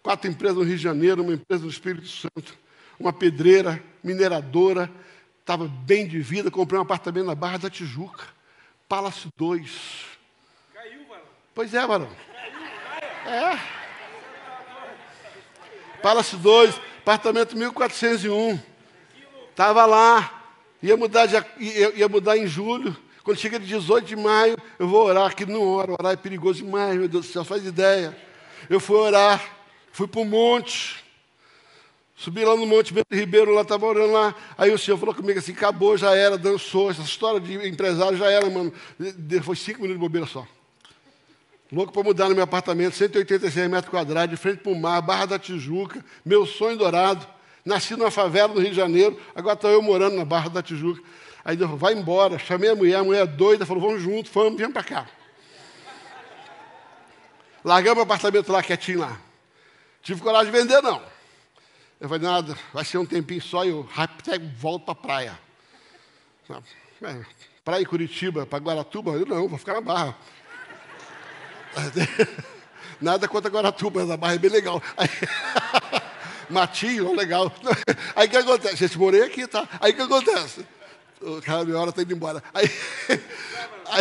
4 empresas no Rio de Janeiro, uma empresa no Espírito Santo, uma pedreira, mineradora. Estava bem de vida, comprei um apartamento na Barra da Tijuca. Palace 2. Caiu, varão. Pois é, varão. Palace 2, apartamento 1401. Estava lá. Ia mudar em julho. Quando chega de 18 de maio, eu vou orar. Aqui não oro. Orar é perigoso demais, meu Deus do céu, faz ideia. Eu fui orar. Fui para o monte. Subi lá no Monte Bento Ribeiro, lá estava orando lá. Aí o senhor falou comigo assim, acabou, já era, dançou. Essa história de empresário já era, mano. Foi 5 minutos de bobeira só. Louco para mudar no meu apartamento, 186 metros quadrados, de frente para o mar, Barra da Tijuca, meu sonho dourado. Nasci numa favela no Rio de Janeiro, agora estou eu morando na Barra da Tijuca. Aí Deus falou, vai embora. Chamei a mulher doida, falou, vamos junto, vem para cá. Largamos o apartamento lá, quietinho lá. Tive coragem de vender, não. Eu falei, nada, vai ser um tempinho só e eu rápido volto para a praia. Praia em Curitiba, para Guaratuba, eu não, vou ficar na Barra. Nada contra Guaratuba, a Barra é bem legal. Aí, Matinho, legal. Aí o que acontece? Gente, morei aqui, tá? Aí o que acontece? O cara, minha hora está indo embora. Aí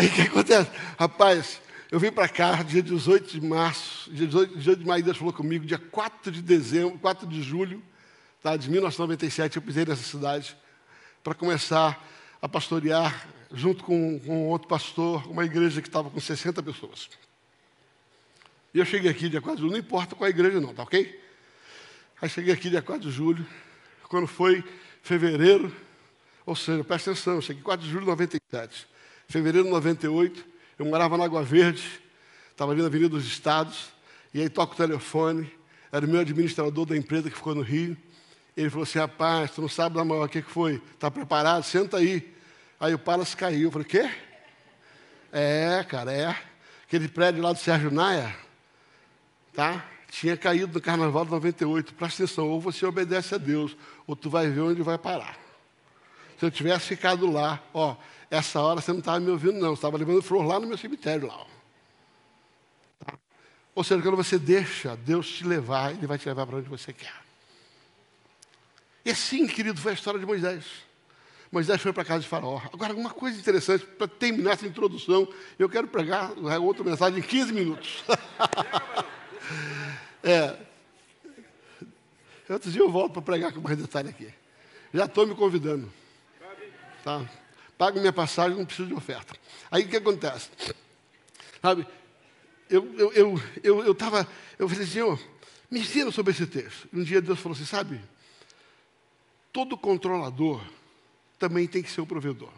o que acontece? Rapaz, eu vim para cá, dia 18 de março, dia 18 de maio, Deus falou comigo, dia 4 de julho, tá, de 1997, eu pisei nessa cidade para começar a pastorear, junto com outro pastor, uma igreja que estava com 60 pessoas. E eu cheguei aqui dia 4 de julho, não importa qual igreja não, tá ok? Aí cheguei aqui dia 4 de julho, quando foi fevereiro, ou seja, presta atenção, eu cheguei 4 de julho de 97. Fevereiro de 98, eu morava na Água Verde, estava ali na Avenida dos Estados, e aí toca o telefone, era o meu administrador da empresa que ficou no Rio. Ele falou assim, rapaz, tu não sabe da maior, o que foi? Está preparado? Senta aí. Aí o Palace caiu. Eu falei, quê? Cara, aquele prédio lá do Sérgio Naia, tá? Tinha caído no Carnaval de 98. Presta atenção, ou você obedece a Deus, ou tu vai ver onde vai parar. Se eu tivesse ficado lá, essa hora você não estava me ouvindo, não. Você estava levando flor lá no meu cemitério, lá. Tá? Ou seja, quando você deixa Deus te levar, Ele vai te levar para onde você quer. E assim, querido, foi a história de Moisés. Moisés foi para a casa de Faraó. Agora, uma coisa interessante, para terminar essa introdução, eu quero pregar outra mensagem em 15 minutos. Outro dia eu volto para pregar com mais detalhe aqui. Já estou me convidando. Tá? Pago minha passagem, não preciso de oferta. Aí o que acontece? Sabe, eu falei, Senhor, me ensina sobre esse texto. Um dia Deus falou assim, sabe, todo controlador também tem que ser o provedor.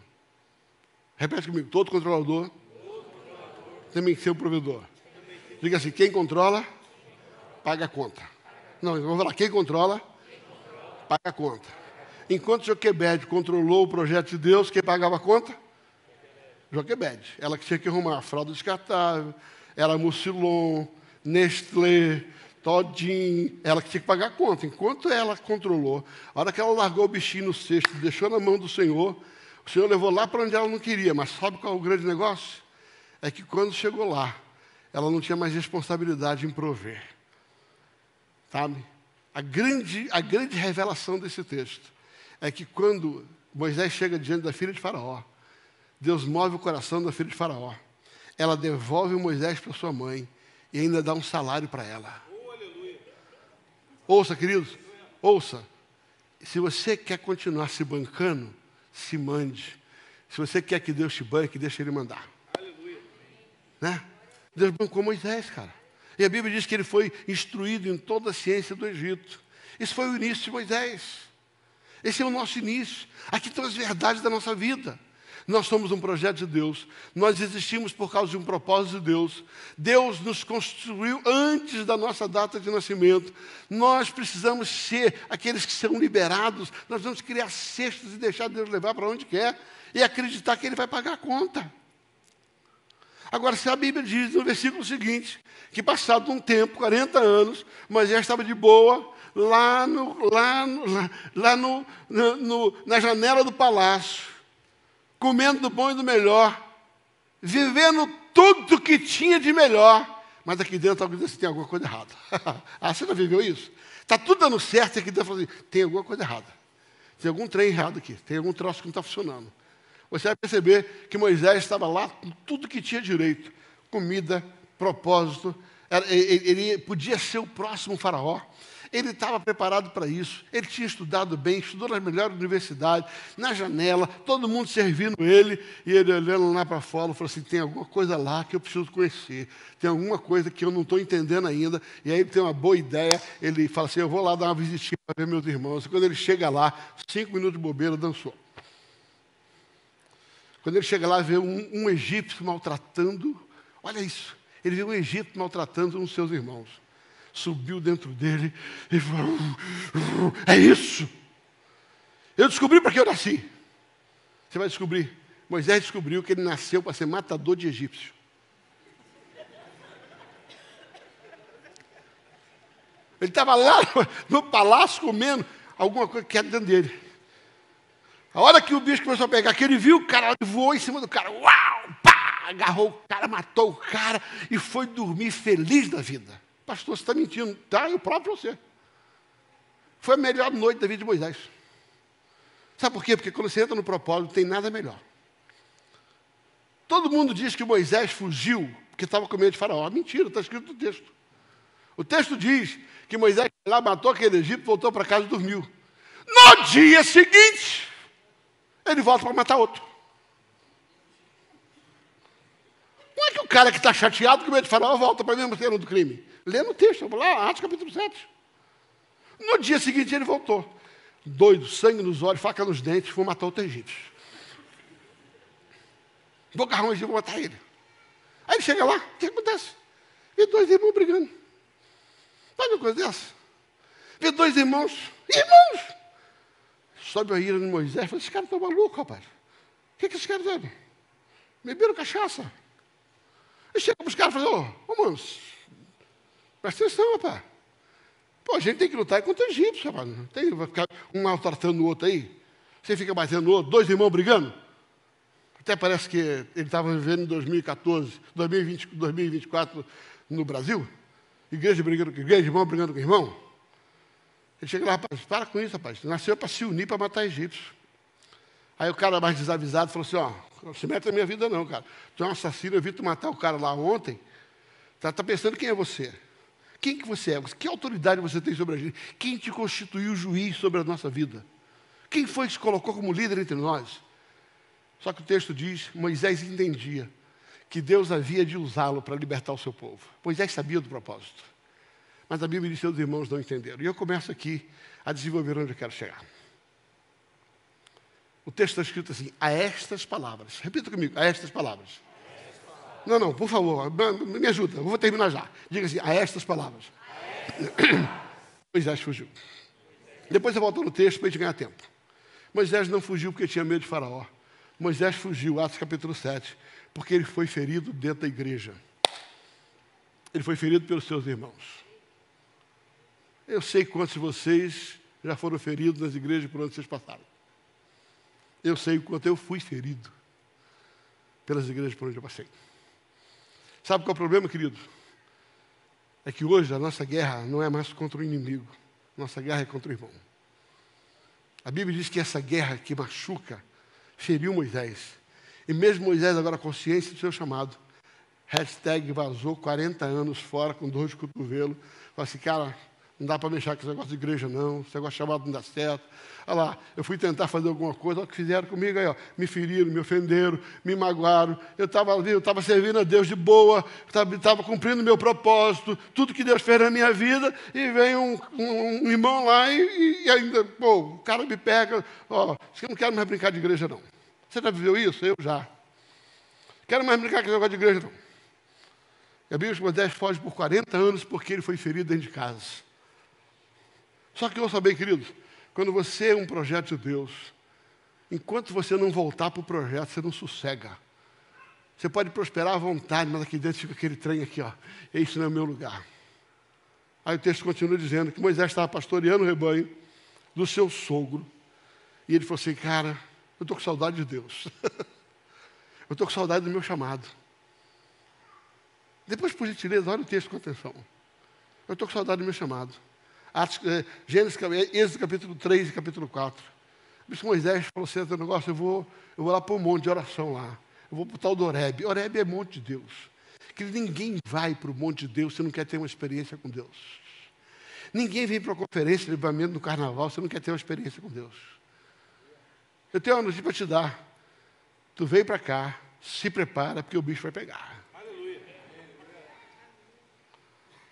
Repete comigo, todo controlador também tem que ser o provedor. Diga assim, quem controla, paga a conta. Não, eu vou falar, quem controla, paga a conta. Enquanto Joquebede controlou o projeto de Deus, quem pagava a conta? Joquebede. Ela que tinha que arrumar fralda descartável, era Mucilon, Nestlé, Todinho, ela que tinha que pagar a conta. Enquanto ela controlou, a hora que ela largou o bichinho no cesto, deixou na mão do Senhor, o Senhor levou lá para onde ela não queria. Mas sabe qual é o grande negócio? É que quando chegou lá, ela não tinha mais responsabilidade em prover. Sabe? A grande revelação desse texto é que quando Moisés chega diante da filha de Faraó, Deus move o coração da filha de Faraó. Ela devolve Moisés para sua mãe e ainda dá um salário para ela. Ouça, queridos, ouça. Se você quer continuar se bancando, se mande. Se você quer que Deus te banque, deixa Ele mandar. Né? Deus bancou Moisés, cara. E a Bíblia diz que ele foi instruído em toda a ciência do Egito. Isso foi o início de Moisés. Esse é o nosso início. Aqui estão as verdades da nossa vida. Nós somos um projeto de Deus. Nós existimos por causa de um propósito de Deus. Deus nos construiu antes da nossa data de nascimento. Nós precisamos ser aqueles que são liberados. Nós vamos criar cestos e deixar Deus levar para onde quer. E acreditar que Ele vai pagar a conta. Agora, se a Bíblia diz no versículo seguinte, que passado um tempo, 40 anos, Moisés estava de boa, na janela do palácio, comendo do bom e do melhor, vivendo tudo que tinha de melhor, mas aqui dentro alguém diz assim, tem alguma coisa errada. Você já viveu isso? Está tudo dando certo e aqui dentro assim, tem alguma coisa errada. Tem algum trem errado aqui, tem algum troço que não está funcionando. Você vai perceber que Moisés estava lá com tudo que tinha direito. Comida, propósito. Ele podia ser o próximo faraó. Ele estava preparado para isso. Ele tinha estudado bem, estudou nas melhores universidades, na janela, todo mundo servindo ele. E ele olhando lá para fora, falou assim, tem alguma coisa lá que eu preciso conhecer. Tem alguma coisa que eu não estou entendendo ainda. E aí ele tem uma boa ideia. Ele fala assim, eu vou lá dar uma visitinha para ver meus irmãos. E quando ele chega lá, 5 minutos de bobeira, dançou. Quando ele chega lá, vê um egípcio maltratando, olha isso, ele vê um egípcio maltratando um dos seus irmãos. Subiu dentro dele e falou, é isso. Eu descobri para que eu nasci. Você vai descobrir. Moisés descobriu que ele nasceu para ser matador de egípcios. Ele estava lá no palácio comendo alguma coisa que era dentro dele. A hora que o bicho começou a pegar, que ele viu o cara, ele voou em cima do cara. Uau! Pá! Agarrou o cara, matou o cara e foi dormir feliz da vida. Pastor, você está mentindo. Tá, eu próprio você. Foi a melhor noite da vida de Moisés. Sabe por quê? Porque quando você entra no propósito, não tem nada melhor. Todo mundo diz que Moisés fugiu porque estava com medo de Faraó. Mentira, está escrito no texto. O texto diz que Moisés lá matou aquele Egito, voltou para casa e dormiu. No dia seguinte, ele volta para matar outro. Não é que o cara que está chateado com medo de Faraó volta para a mesma cena do crime. Lê no texto, lá, Atos capítulo 7. No dia seguinte ele voltou. Doido, sangue nos olhos, faca nos dentes, vou matar outro egípcio. Vou agarrar um egípcio e vou matar ele. Aí ele chega lá, o que acontece? Vê dois irmãos brigando. Sabe uma coisa dessa? Vê dois irmãos. Sobe a ira de Moisés. Fala, esses caras estão malucos, rapaz. O que esses caras fizeram? Beberam cachaça. Ele chega para os caras e fala, ô, manos, presta atenção, rapaz. Pô, a gente tem que lutar contra egípcios, rapaz. Não tem, vai ficar um maltratando o outro aí. Você fica batendo no outro, dois irmãos brigando. Até parece que ele estava vivendo em 2014, 2024 no Brasil. Igreja brigando com igreja, irmão brigando com irmão. Ele chega lá, rapaz, para com isso, rapaz. Nasceu para se unir para matar egípcios. Aí o cara mais desavisado falou assim, não se mete na minha vida não, cara. Tu é um assassino, eu vi tu matar o cara lá ontem. Tá pensando quem é você? Quem que você é? Que autoridade você tem sobre a gente? Quem te constituiu juiz sobre a nossa vida? Quem foi que te colocou como líder entre nós? Só que o texto diz, Moisés entendia que Deus havia de usá-lo para libertar o seu povo. Moisés sabia do propósito. Mas a Bíblia diz que seus irmãos não entenderam. E eu começo aqui a desenvolver onde eu quero chegar. O texto está escrito assim, a estas palavras. Repita comigo, a estas palavras. Não, por favor, me ajuda, eu vou terminar já. Diga assim, a estas palavras. Moisés fugiu. Depois eu volto no texto para a gente ganhar tempo. Moisés não fugiu porque tinha medo de Faraó. Moisés fugiu, Atos capítulo 7, porque ele foi ferido dentro da igreja. Ele foi ferido pelos seus irmãos. Eu sei quantos de vocês já foram feridos nas igrejas por onde vocês passaram. Eu sei o quanto eu fui ferido pelas igrejas por onde eu passei. Sabe qual é o problema, querido? É que hoje a nossa guerra não é mais contra o inimigo. Nossa guerra é contra o irmão. A Bíblia diz que essa guerra que machuca feriu Moisés. E mesmo Moisés, agora consciência do seu chamado, #vazou 40 anos fora com dor de cotovelo. Fala assim, cara, não dá para mexer com esse negócio de igreja, não. Esse negócio de chamado não dá certo. Olha lá, eu fui tentar fazer alguma coisa, olha o que fizeram comigo aí, ó. Me feriram, me ofenderam, me magoaram. Eu estava ali, eu estava servindo a Deus de boa, estava cumprindo o meu propósito, tudo que Deus fez na minha vida, e vem um irmão lá e ainda, pô, o cara me pega, ó, eu não quero mais brincar de igreja, não. Você já viveu isso? Eu já. Quero mais brincar com esse negócio de igreja, não. E a Bíblia diz que Moisés foge por 40 anos porque ele foi ferido dentro de casa. Só que ouça bem, queridos, quando você é um projeto de Deus, enquanto você não voltar para o projeto, você não sossega. Você pode prosperar à vontade, mas aqui dentro fica aquele trem aqui, ó. Esse não é o meu lugar. Aí o texto continua dizendo que Moisés estava pastoreando o rebanho do seu sogro. E ele falou assim, cara, eu estou com saudade de Deus. Eu estou com saudade do meu chamado. Depois, por gentileza, olha o texto com atenção. Eu estou com saudade do meu chamado. Êxodo capítulo 3 e capítulo 4. Por isso Moisés falou assim, o negócio, eu vou lá para um monte de oração lá. Eu vou para o tal do Horebe. Horebe é monte de Deus. Que ninguém vai para o monte de Deus se não quer ter uma experiência com Deus. Ninguém vem para uma conferência de livramento no carnaval se não quer ter uma experiência com Deus. Eu tenho uma notícia para te dar. Tu veio para cá, se prepara, porque o bicho vai pegar.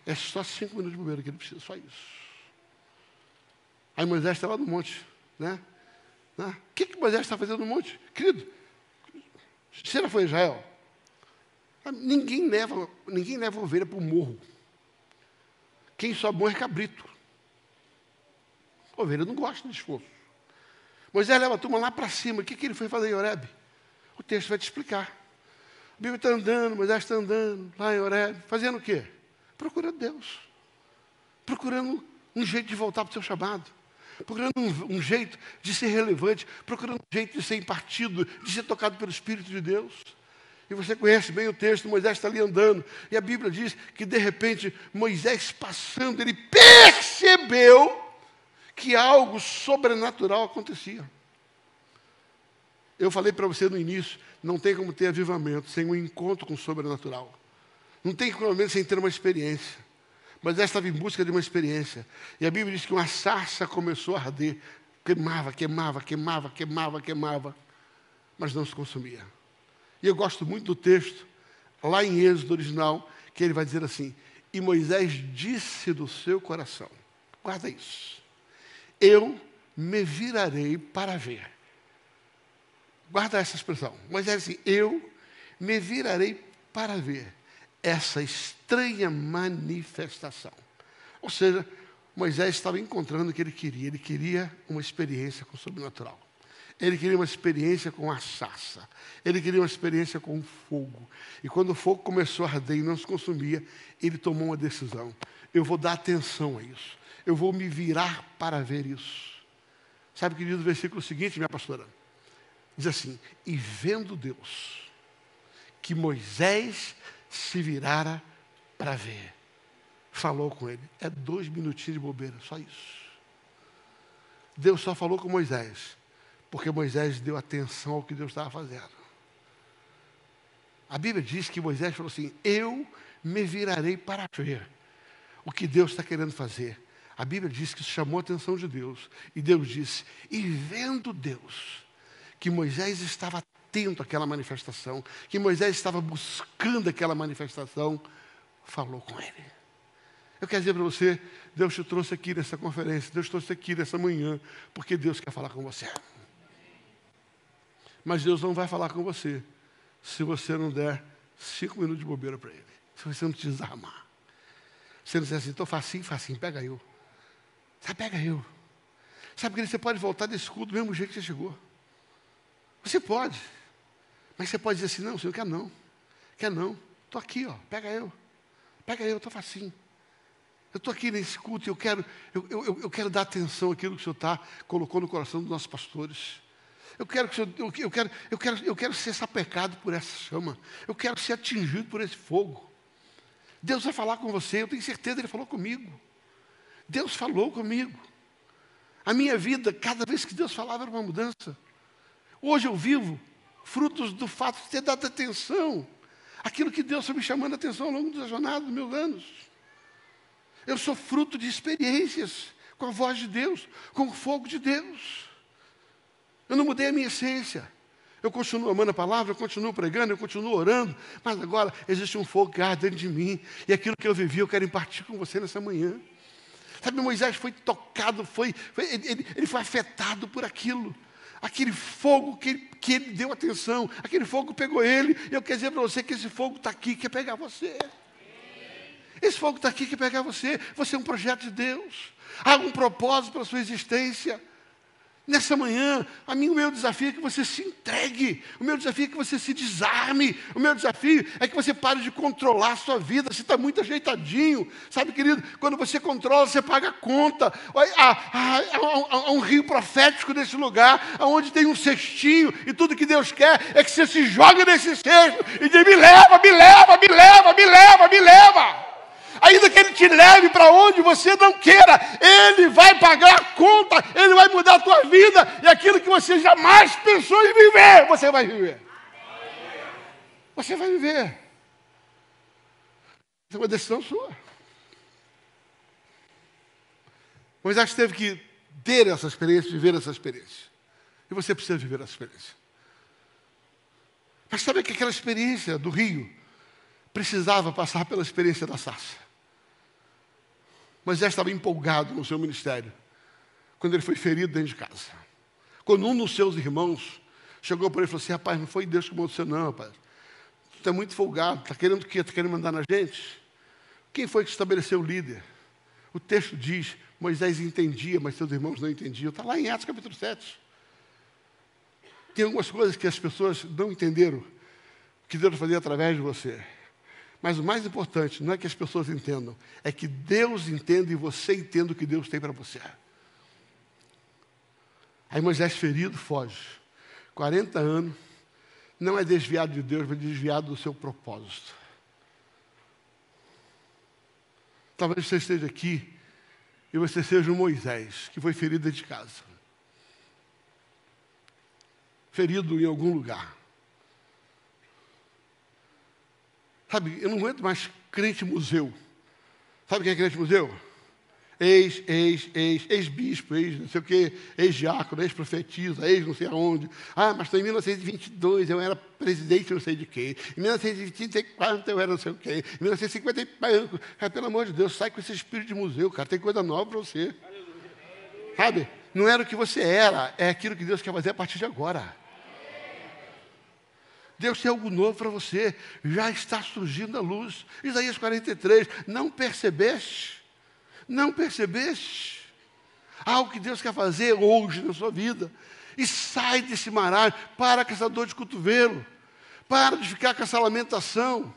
É só 5 minutos de bobeira que ele precisa, só isso. Aí Moisés está lá no monte, né? O que Moisés está fazendo no monte? Querido, você já foi a Israel? Ninguém leva ovelha para o morro. Quem sobe morro é cabrito. A ovelha não gosta de esforço. Moisés leva a turma lá para cima. O que ele foi fazer em Horebe? O texto vai te explicar. A Bíblia está andando, Moisés está andando lá em Horebe. Fazendo o quê? Procurando Deus. Procurando um jeito de voltar para o seu chamado. Procurando um jeito de ser relevante. Procurando um jeito de ser impartido, de ser tocado pelo Espírito de Deus. E você conhece bem o texto, Moisés está ali andando. E a Bíblia diz que, de repente, Moisés passando, ele percebeu que algo sobrenatural acontecia. Eu falei para você no início, não tem como ter avivamento sem um encontro com o sobrenatural. Não tem como avivamento sem ter uma experiência. Moisés estava em busca de uma experiência. E a Bíblia diz que uma sarça começou a arder. Queimava, queimava, queimava, queimava, queimava. Mas não se consumia. E eu gosto muito do texto, lá em Êxodo original, que ele vai dizer assim: e Moisés disse do seu coração, guarda isso, eu me virarei para ver. Guarda essa expressão. Moisés disse, eu me virarei para ver essa estranha manifestação. Ou seja, Moisés estava encontrando o que ele queria. Ele queria uma experiência com o sobrenatural. Ele queria uma experiência com a sarça. Ele queria uma experiência com o fogo. E quando o fogo começou a arder e não se consumia, ele tomou uma decisão. Eu vou dar atenção a isso. Eu vou me virar para ver isso. Sabe o que diz o versículo seguinte, minha pastora? Diz assim, e vendo Deus que Moisés se virara para ver, falou com ele. É 2 minutinhos de bobeira, só isso. Deus só falou com Moisés, porque Moisés deu atenção ao que Deus estava fazendo. A Bíblia diz que Moisés falou assim, eu me virarei para ver o que Deus está querendo fazer. A Bíblia diz que isso chamou a atenção de Deus. E Deus disse, e vendo Deus que Moisés estava atento àquela manifestação, que Moisés estava buscando aquela manifestação, falou com ele. Eu quero dizer para você, Deus te trouxe aqui nessa conferência, Deus te trouxe aqui nessa manhã, porque Deus quer falar com você. Mas Deus não vai falar com você se você não der 5 minutos de bobeira para Ele. Se você não te desarmar. Se você não disser assim, estou facinho, facinho, pega eu. Sabe, pega eu. Sabe que você pode voltar desse culto do mesmo jeito que você chegou. Você pode. Mas você pode dizer assim, não, Senhor, quer não. Quer não. Estou aqui, ó, pega eu. Pega eu, estou facinho. Eu estou aqui nesse culto e eu quero dar atenção àquilo que o Senhor colocou no coração dos nossos pastores. Eu quero ser sapecado por essa chama. Eu quero ser atingido por esse fogo. Deus vai falar com você, eu tenho certeza, Ele falou comigo. Deus falou comigo. A minha vida, cada vez que Deus falava, era uma mudança. Hoje eu vivo frutos do fato de ter dado atenção àquilo que Deus foi me chamando a atenção ao longo da jornada dos meus anos. Eu sou fruto de experiências com a voz de Deus, com o fogo de Deus. Eu não mudei a minha essência. Eu continuo amando a palavra, eu continuo pregando, eu continuo orando, mas agora existe um fogo que arde dentro de mim, e aquilo que eu vivi eu quero impartir com você nessa manhã. Sabe, Moisés foi tocado, ele foi afetado por aquilo. Aquele fogo que ele deu atenção, aquele fogo pegou ele, e eu quero dizer para você que esse fogo está aqui, quer pegar você. Esse fogo está aqui, quer pegar você. Você é um projeto de Deus. Há um propósito para a sua existência. Nessa manhã, o meu desafio é que você se entregue. O meu desafio é que você se desarme. O meu desafio é que você pare de controlar a sua vida. Você está muito ajeitadinho. Sabe, querido, quando você controla, você paga a conta. Há um rio profético nesse lugar, onde tem um cestinho, e tudo que Deus quer é que você se jogue nesse cesto e diz, me leva, me leva, me leva, me leva, me leva. Ainda que Ele te leve para onde você não queira, Ele vai pagar a conta, Ele vai mudar a tua vida, e aquilo que você jamais pensou em viver, você vai viver. Você vai viver. Isso é uma decisão sua. Moisés teve que ter essa experiência, viver essa experiência. E você precisa viver essa experiência. Mas sabe que aquela experiência do rio precisava passar pela experiência da sarça. Moisés estava empolgado no seu ministério, quando ele foi ferido dentro de casa. Quando um dos seus irmãos chegou para ele e falou assim, rapaz, não foi Deus que mandou você não, rapaz. Tu está muito folgado, está querendo o quê? Está querendo mandar na gente? Quem foi que estabeleceu o líder? O texto diz, Moisés entendia, mas seus irmãos não entendiam. Está lá em Atos capítulo 7. Tem algumas coisas que as pessoas não entenderam o que Deus fazia através de você. Mas o mais importante não é que as pessoas entendam, é que Deus entenda e você entenda o que Deus tem para você. Aí Moisés ferido foge. 40 anos, não é desviado de Deus, mas desviado do seu propósito. Talvez você esteja aqui e você seja um Moisés, que foi ferido dentro de casa. Ferido em algum lugar. Sabe, eu não aguento mais crente museu. Sabe quem é crente museu? Ex-bispo, não sei o quê, ex-diácono, ex-profetisa, não sei aonde. Ah, mas em 1922 eu era presidente não sei de quê. Em 1924 eu era não sei o quê. Em 1950 pelo amor de Deus, sai com esse espírito de museu, cara. Tem coisa nova para você. Sabe? Não era o que você era, é aquilo que Deus quer fazer a partir de agora. Deus tem algo novo para você. Já está surgindo a luz. Isaías 43, não percebeste? Não percebeste? Algo que Deus quer fazer hoje na sua vida. E sai desse marasmo, para com essa dor de cotovelo. Para de ficar com essa lamentação.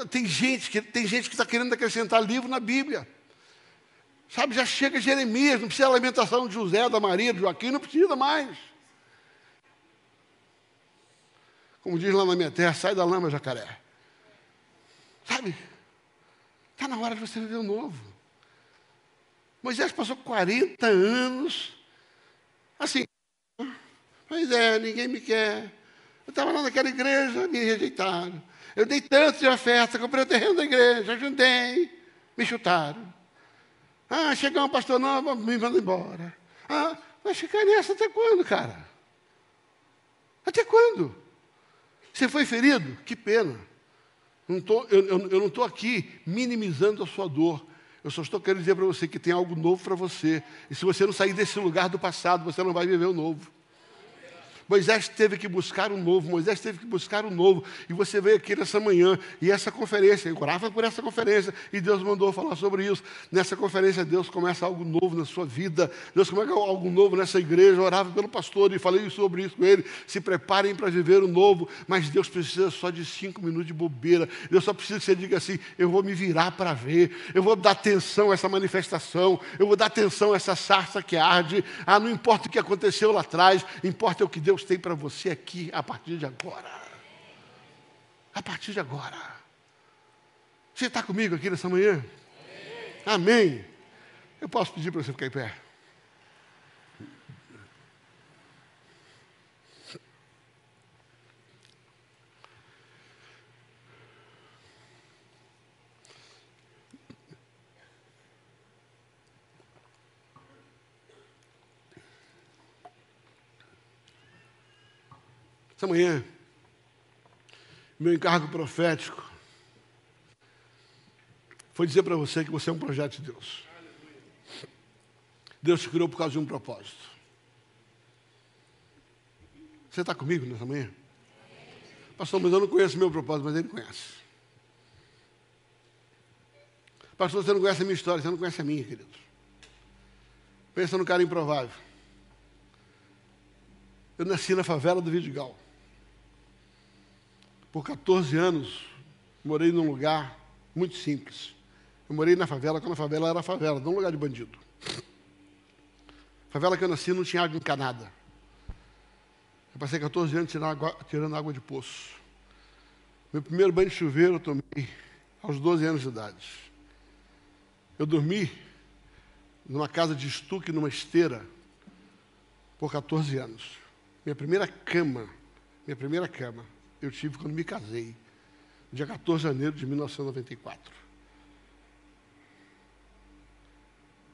Tem gente que está querendo acrescentar livro na Bíblia. Sabe, já chega Jeremias, não precisa da lamentação de José, da Maria, de Joaquim, não precisa mais. Como diz lá na minha terra, sai da lama, jacaré. Sabe? Está na hora de você viver o novo. Moisés passou 40 anos assim. Pois é, ninguém me quer. Eu estava lá naquela igreja, me rejeitaram. Eu dei tanto de oferta, comprei o terreno da igreja, ajudei, me chutaram. Ah, chegou uma pastor nova, me manda embora. Ah, vai ficar nessa até quando, cara? Até quando? Você foi ferido? Que pena. Eu não estou aqui minimizando a sua dor. Eu só estou querendo dizer para você que tem algo novo para você. E se você não sair desse lugar do passado, você não vai viver o novo. Moisés teve que buscar o novo, Moisés teve que buscar o novo. E você veio aqui nessa manhã, e essa conferência, eu orava por essa conferência, e Deus mandou falar sobre isso. Nessa conferência, Deus começa algo novo na sua vida, Deus começa algo novo nessa igreja. Eu orava pelo pastor e falei sobre isso com ele. Se preparem para viver o novo, mas Deus precisa só de 5 minutos de bobeira. Deus só precisa que você diga assim: eu vou me virar para ver, eu vou dar atenção a essa manifestação, eu vou dar atenção a essa sarça que arde. Ah, não importa o que aconteceu lá atrás, importa o que Deus tem para você aqui, a partir de agora. A partir de agora. Você está comigo aqui nessa manhã? Amém. Eu posso pedir para você ficar em pé? Essa manhã, meu encargo profético foi dizer para você que você é um projeto de Deus. Deus te criou por causa de um propósito. Você está comigo nessa manhã? Pastor, mas eu não conheço o meu propósito, mas ele conhece. Pastor, você não conhece a minha história, você não conhece a minha, querido. Pensa no cara improvável. Eu nasci na favela do Vidigal. Por 14 anos, morei num lugar muito simples. Eu morei na favela, quando a favela era favela, não um lugar de bandido. A favela que eu nasci não tinha água encanada. Eu passei 14 anos tirando água de poço. Meu primeiro banho de chuveiro eu tomei aos 12 anos de idade. Eu dormi numa casa de estuque, numa esteira, por 14 anos. Minha primeira cama, eu tive quando me casei, dia 14 de janeiro de 1994.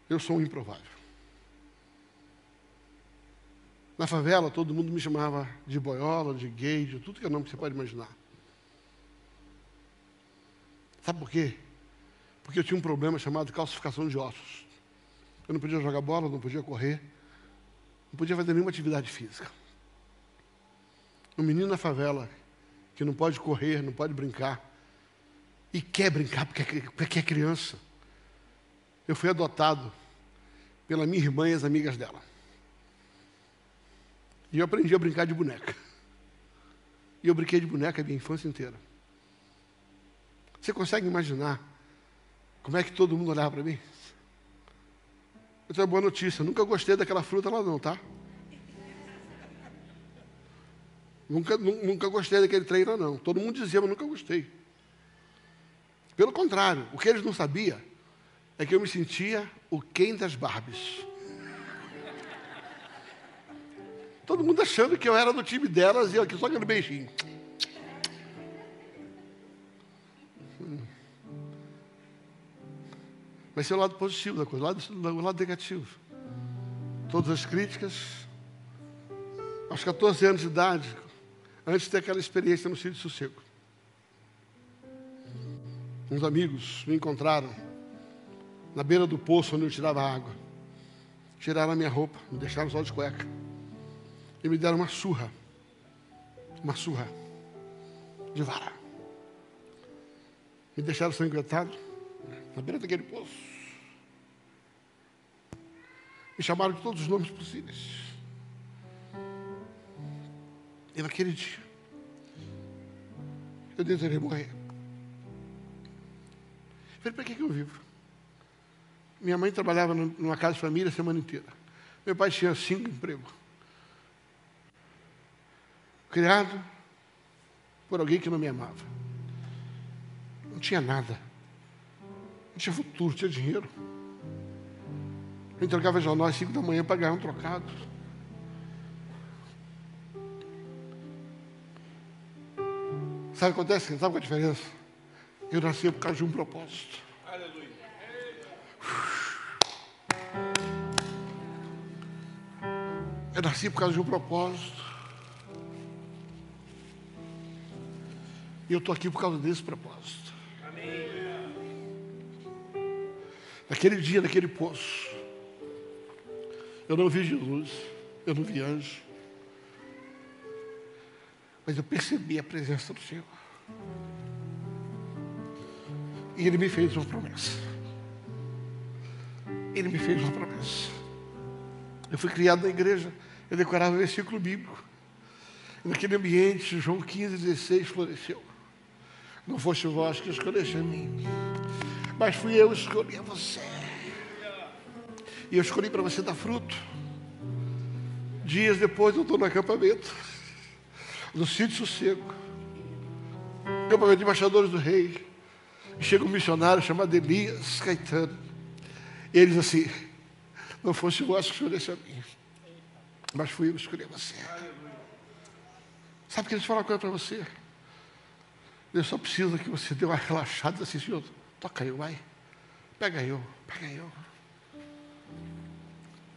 Eu sou um improvável. Na favela, todo mundo me chamava de boiola, de gay, de tudo que é nome que você pode imaginar. Sabe por quê? Porque eu tinha um problema chamado calcificação de ossos. Eu não podia jogar bola, não podia correr, não podia fazer nenhuma atividade física. Um menino na favela que não pode correr, não pode brincar, e quer brincar porque é criança. Eu fui adotado pela minha irmã e as amigas dela. E eu aprendi a brincar de boneca. E eu brinquei de boneca a minha infância inteira. Você consegue imaginar como é que todo mundo olhava para mim? Eu tenho uma boa notícia, nunca gostei daquela fruta lá não, tá? Nunca gostei daquele trem lá não. Todo mundo dizia, mas nunca gostei. Pelo contrário, o que eles não sabiam é que eu me sentia o Ken das Barbies. Todo mundo achando que eu era do time delas e eu aqui só aquele beijinho. Vai ser o lado positivo da coisa, o lado negativo. Todas as críticas. Aos 14 anos de idade, antes de ter aquela experiência no Sítio Sossego, uns amigos me encontraram na beira do poço onde eu tirava água. Tiraram a minha roupa, me deixaram só de cueca. E me deram uma surra de vara. Me deixaram sanguentado na beira daquele poço. Me chamaram de todos os nomes possíveis. E naquele dia, eu desejei morrer. Falei, para que eu vivo? Minha mãe trabalhava numa casa de família a semana inteira. Meu pai tinha 5 empregos. Criado por alguém que não me amava. Não tinha nada. Não tinha futuro, não tinha dinheiro. Eu entregava jornal às 5 da manhã para ganhar um trocado. Sabe o que acontece? Sabe qual é a diferença? Eu nasci por causa de um propósito. Aleluia. Eu nasci por causa de um propósito. E eu estou aqui por causa desse propósito. Amém. Naquele dia, naquele poço, eu não vi Jesus, eu não vi anjo, mas eu percebi a presença do Senhor. E Ele me fez uma promessa. Ele me fez uma promessa. Eu fui criado na igreja, eu decorava o versículo bíblico. E naquele ambiente, João 15,16 floresceu. Não foste vós que escolheste a mim, mas fui eu que escolhi a você. E eu escolhi para você dar fruto. Dias depois eu estou no acampamento, no Sítio Sossego, acampamento de embaixadores do rei. E chega um missionário chamado Elias Caetano. E ele diz assim, não foste vós que escolheste a mim, mas fui eu que escolhi a você. Sabe o que eles falam para você? Deus só precisa que você dê uma relaxada e diz assim, Senhor, toca eu, vai. Pega eu.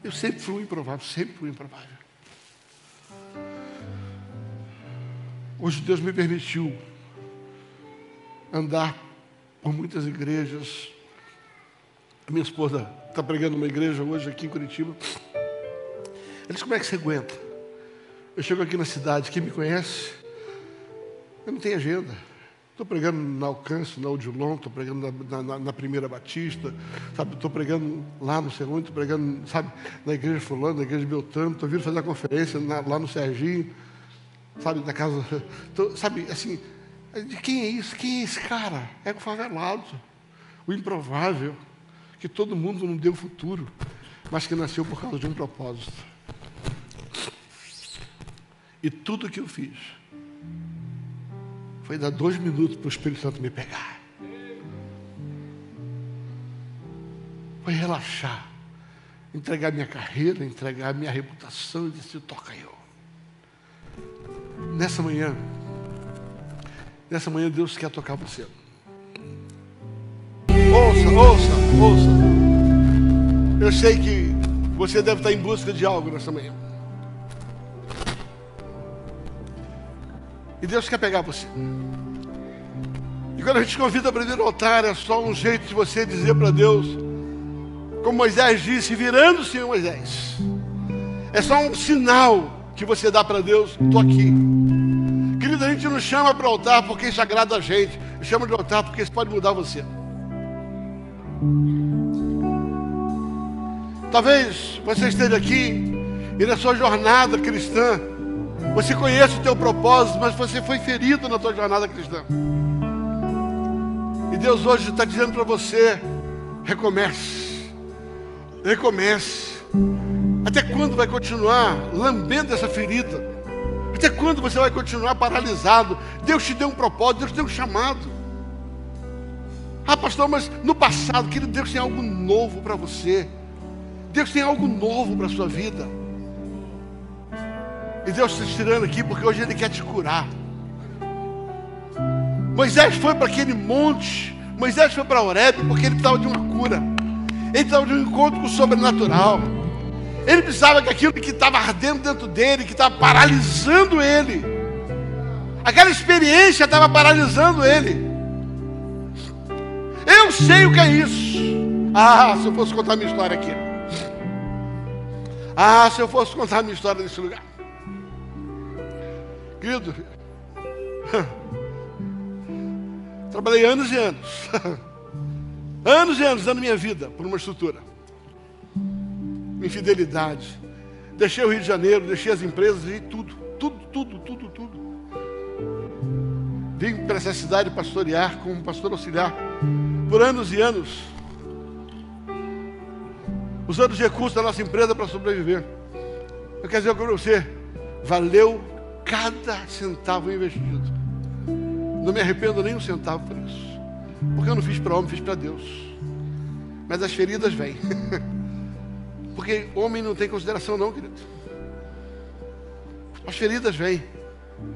Eu sempre fui improvável. Hoje Deus me permitiu andar por muitas igrejas. A minha esposa está pregando uma igreja hoje aqui em Curitiba. Ela diz, como é que você aguenta? Eu chego aqui na cidade, quem me conhece, eu não tenho agenda. Estou pregando na Alcance, na Odilon, estou pregando na Primeira Batista, sabe? Estou pregando lá no segundo, estou pregando, sabe, na igreja fulano, na igreja Beltrano, estou vindo fazer a conferência lá no Serginho, sabe, na casa, sabe, assim, de quem é isso? Quem é esse cara? É o favelado, o improvável, que todo mundo não deu futuro, mas que nasceu por causa de um propósito. E tudo que eu fiz foi dar 2 minutos para o Espírito Santo me pegar. Foi relaxar, entregar minha carreira, entregar minha reputação e dizer, toca eu. Nessa manhã Deus quer tocar você. Ouça. Eu sei que você deve estar em busca de algo nessa manhã. E Deus quer pegar você. E quando a gente convida para vir ao altar, é só um jeito de você dizer para Deus, como Moisés disse, virando-se em Moisés. É só um sinal que você dá para Deus, estou aqui. Querido, a gente não chama para o altar porque isso agrada a gente. Chama de altar porque isso pode mudar você. Talvez você esteja aqui E na sua jornada cristã, você conhece o teu propósito, mas você foi ferido na tua jornada cristã. E Deus hoje está dizendo para você: recomece, recomece. Até quando vai continuar lambendo essa ferida? Até quando você vai continuar paralisado? Deus te deu um propósito, Deus te deu um chamado. Ah, pastor, mas no passado, querido, Deus tem algo novo para você. Deus tem algo novo para a sua vida. E Deus está te tirando aqui porque hoje Ele quer te curar. Moisés foi para aquele monte, Moisés foi para Horebe porque ele precisava de uma cura. Ele precisava de um encontro com o sobrenatural. Ele precisava que aquilo que estava ardendo dentro dele, que estava paralisando ele, aquela experiência estava paralisando ele. Eu sei o que é isso. Ah, se eu fosse contar a minha história aqui. Ah, se eu fosse contar a minha história nesse lugar. Querido, trabalhei anos e anos. Anos e anos dando minha vida por uma estrutura. Infidelidade. Deixei o Rio de Janeiro, deixei as empresas, deixei tudo. Vim para essa cidade pastorear como pastor auxiliar por anos e anos, usando os recursos da nossa empresa para sobreviver. Eu quero dizer para você, valeu cada centavo investido. Não me arrependo nem um centavo por isso, porque eu não fiz para homem, fiz para Deus. Mas as feridas vêm, porque homem não tem consideração não, querido. As feridas vêm.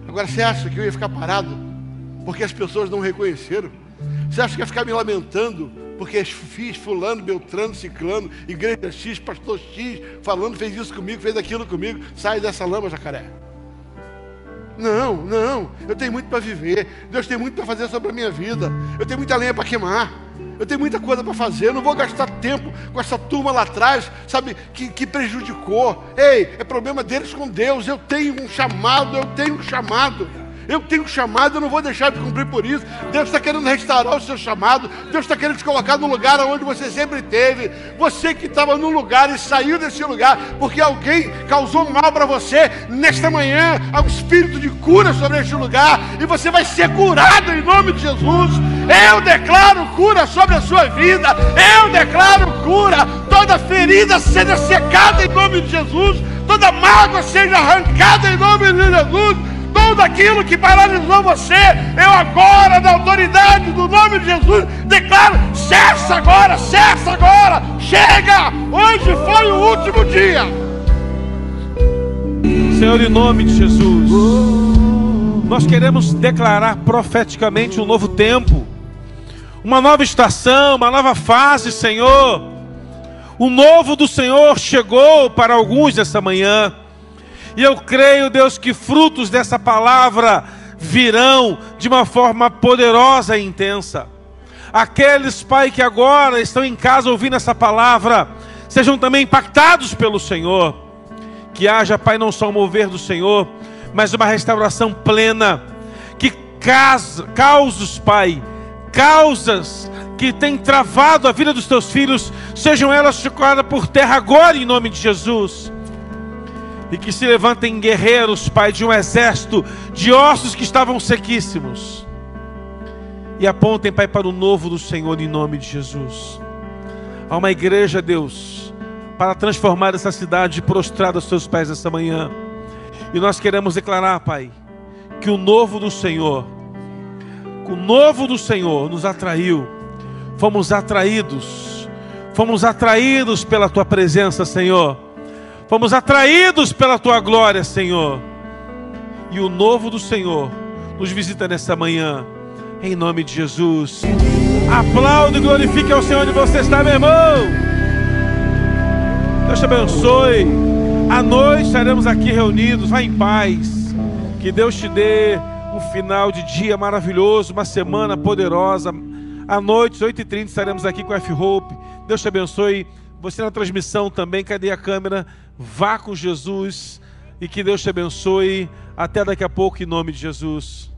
Agora, você acha que eu ia ficar parado porque as pessoas não reconheceram? Você acha que ia ficar me lamentando porque fiz fulano, beltrano, ciclano, igreja X, pastor X, falando, fez isso comigo, fez aquilo comigo? Sai dessa lama, jacaré. Não, eu tenho muito para viver. Deus tem muito para fazer sobre a minha vida. Eu tenho muita lenha para queimar. Eu tenho muita coisa para fazer. Eu não vou gastar tempo com essa turma lá atrás, sabe, que prejudicou. Ei, é problema deles com Deus. Eu tenho um chamado, eu não vou deixar de cumprir por isso. Deus está querendo restaurar o seu chamado. Deus está querendo te colocar no lugar onde você sempre esteve. Você que estava num lugar e saiu desse lugar porque alguém causou mal para você, nesta manhã há um espírito de cura sobre este lugar e você vai ser curado em nome de Jesus. Eu declaro cura sobre a sua vida. Eu declaro cura. Toda ferida seja secada em nome de Jesus. Toda mágoa seja arrancada em nome de Jesus. Tudo aquilo que paralisou você, eu agora, na autoridade do nome de Jesus, declaro: cessa agora, chega! Hoje foi o último dia. Senhor, em nome de Jesus, nós queremos declarar profeticamente um novo tempo, uma nova estação, uma nova fase, Senhor. O novo do Senhor chegou para alguns essa manhã. E eu creio, Deus, que frutos dessa palavra virão de uma forma poderosa e intensa. Aqueles, Pai, que agora estão em casa ouvindo essa palavra, sejam também impactados pelo Senhor. Que haja, Pai, não só o mover do Senhor, mas uma restauração plena. Que causas, Pai, causas que têm travado a vida dos teus filhos, sejam elas chocadas por terra agora, em nome de Jesus. E que se levantem guerreiros, Pai, de um exército de ossos que estavam sequíssimos. E apontem, Pai, para o novo do Senhor, em nome de Jesus. Há uma igreja, Deus, para transformar essa cidade prostrada aos teus pés essa manhã. E nós queremos declarar, Pai, que o novo do Senhor nos atraiu. Fomos atraídos pela Tua presença, Senhor. Fomos atraídos pela Tua glória, Senhor. E o novo do Senhor nos visita nessa manhã, em nome de Jesus. Aplaude e glorifique ao Senhor onde você está, meu irmão. Deus te abençoe. À noite estaremos aqui reunidos. Vá em paz. Que Deus te dê um final de dia maravilhoso, uma semana poderosa. À noite, 8h30, estaremos aqui com a F-Hope. Deus te abençoe. Você na transmissão também, cadê a câmera? Vá com Jesus e que Deus te abençoe. Até daqui a pouco, em nome de Jesus.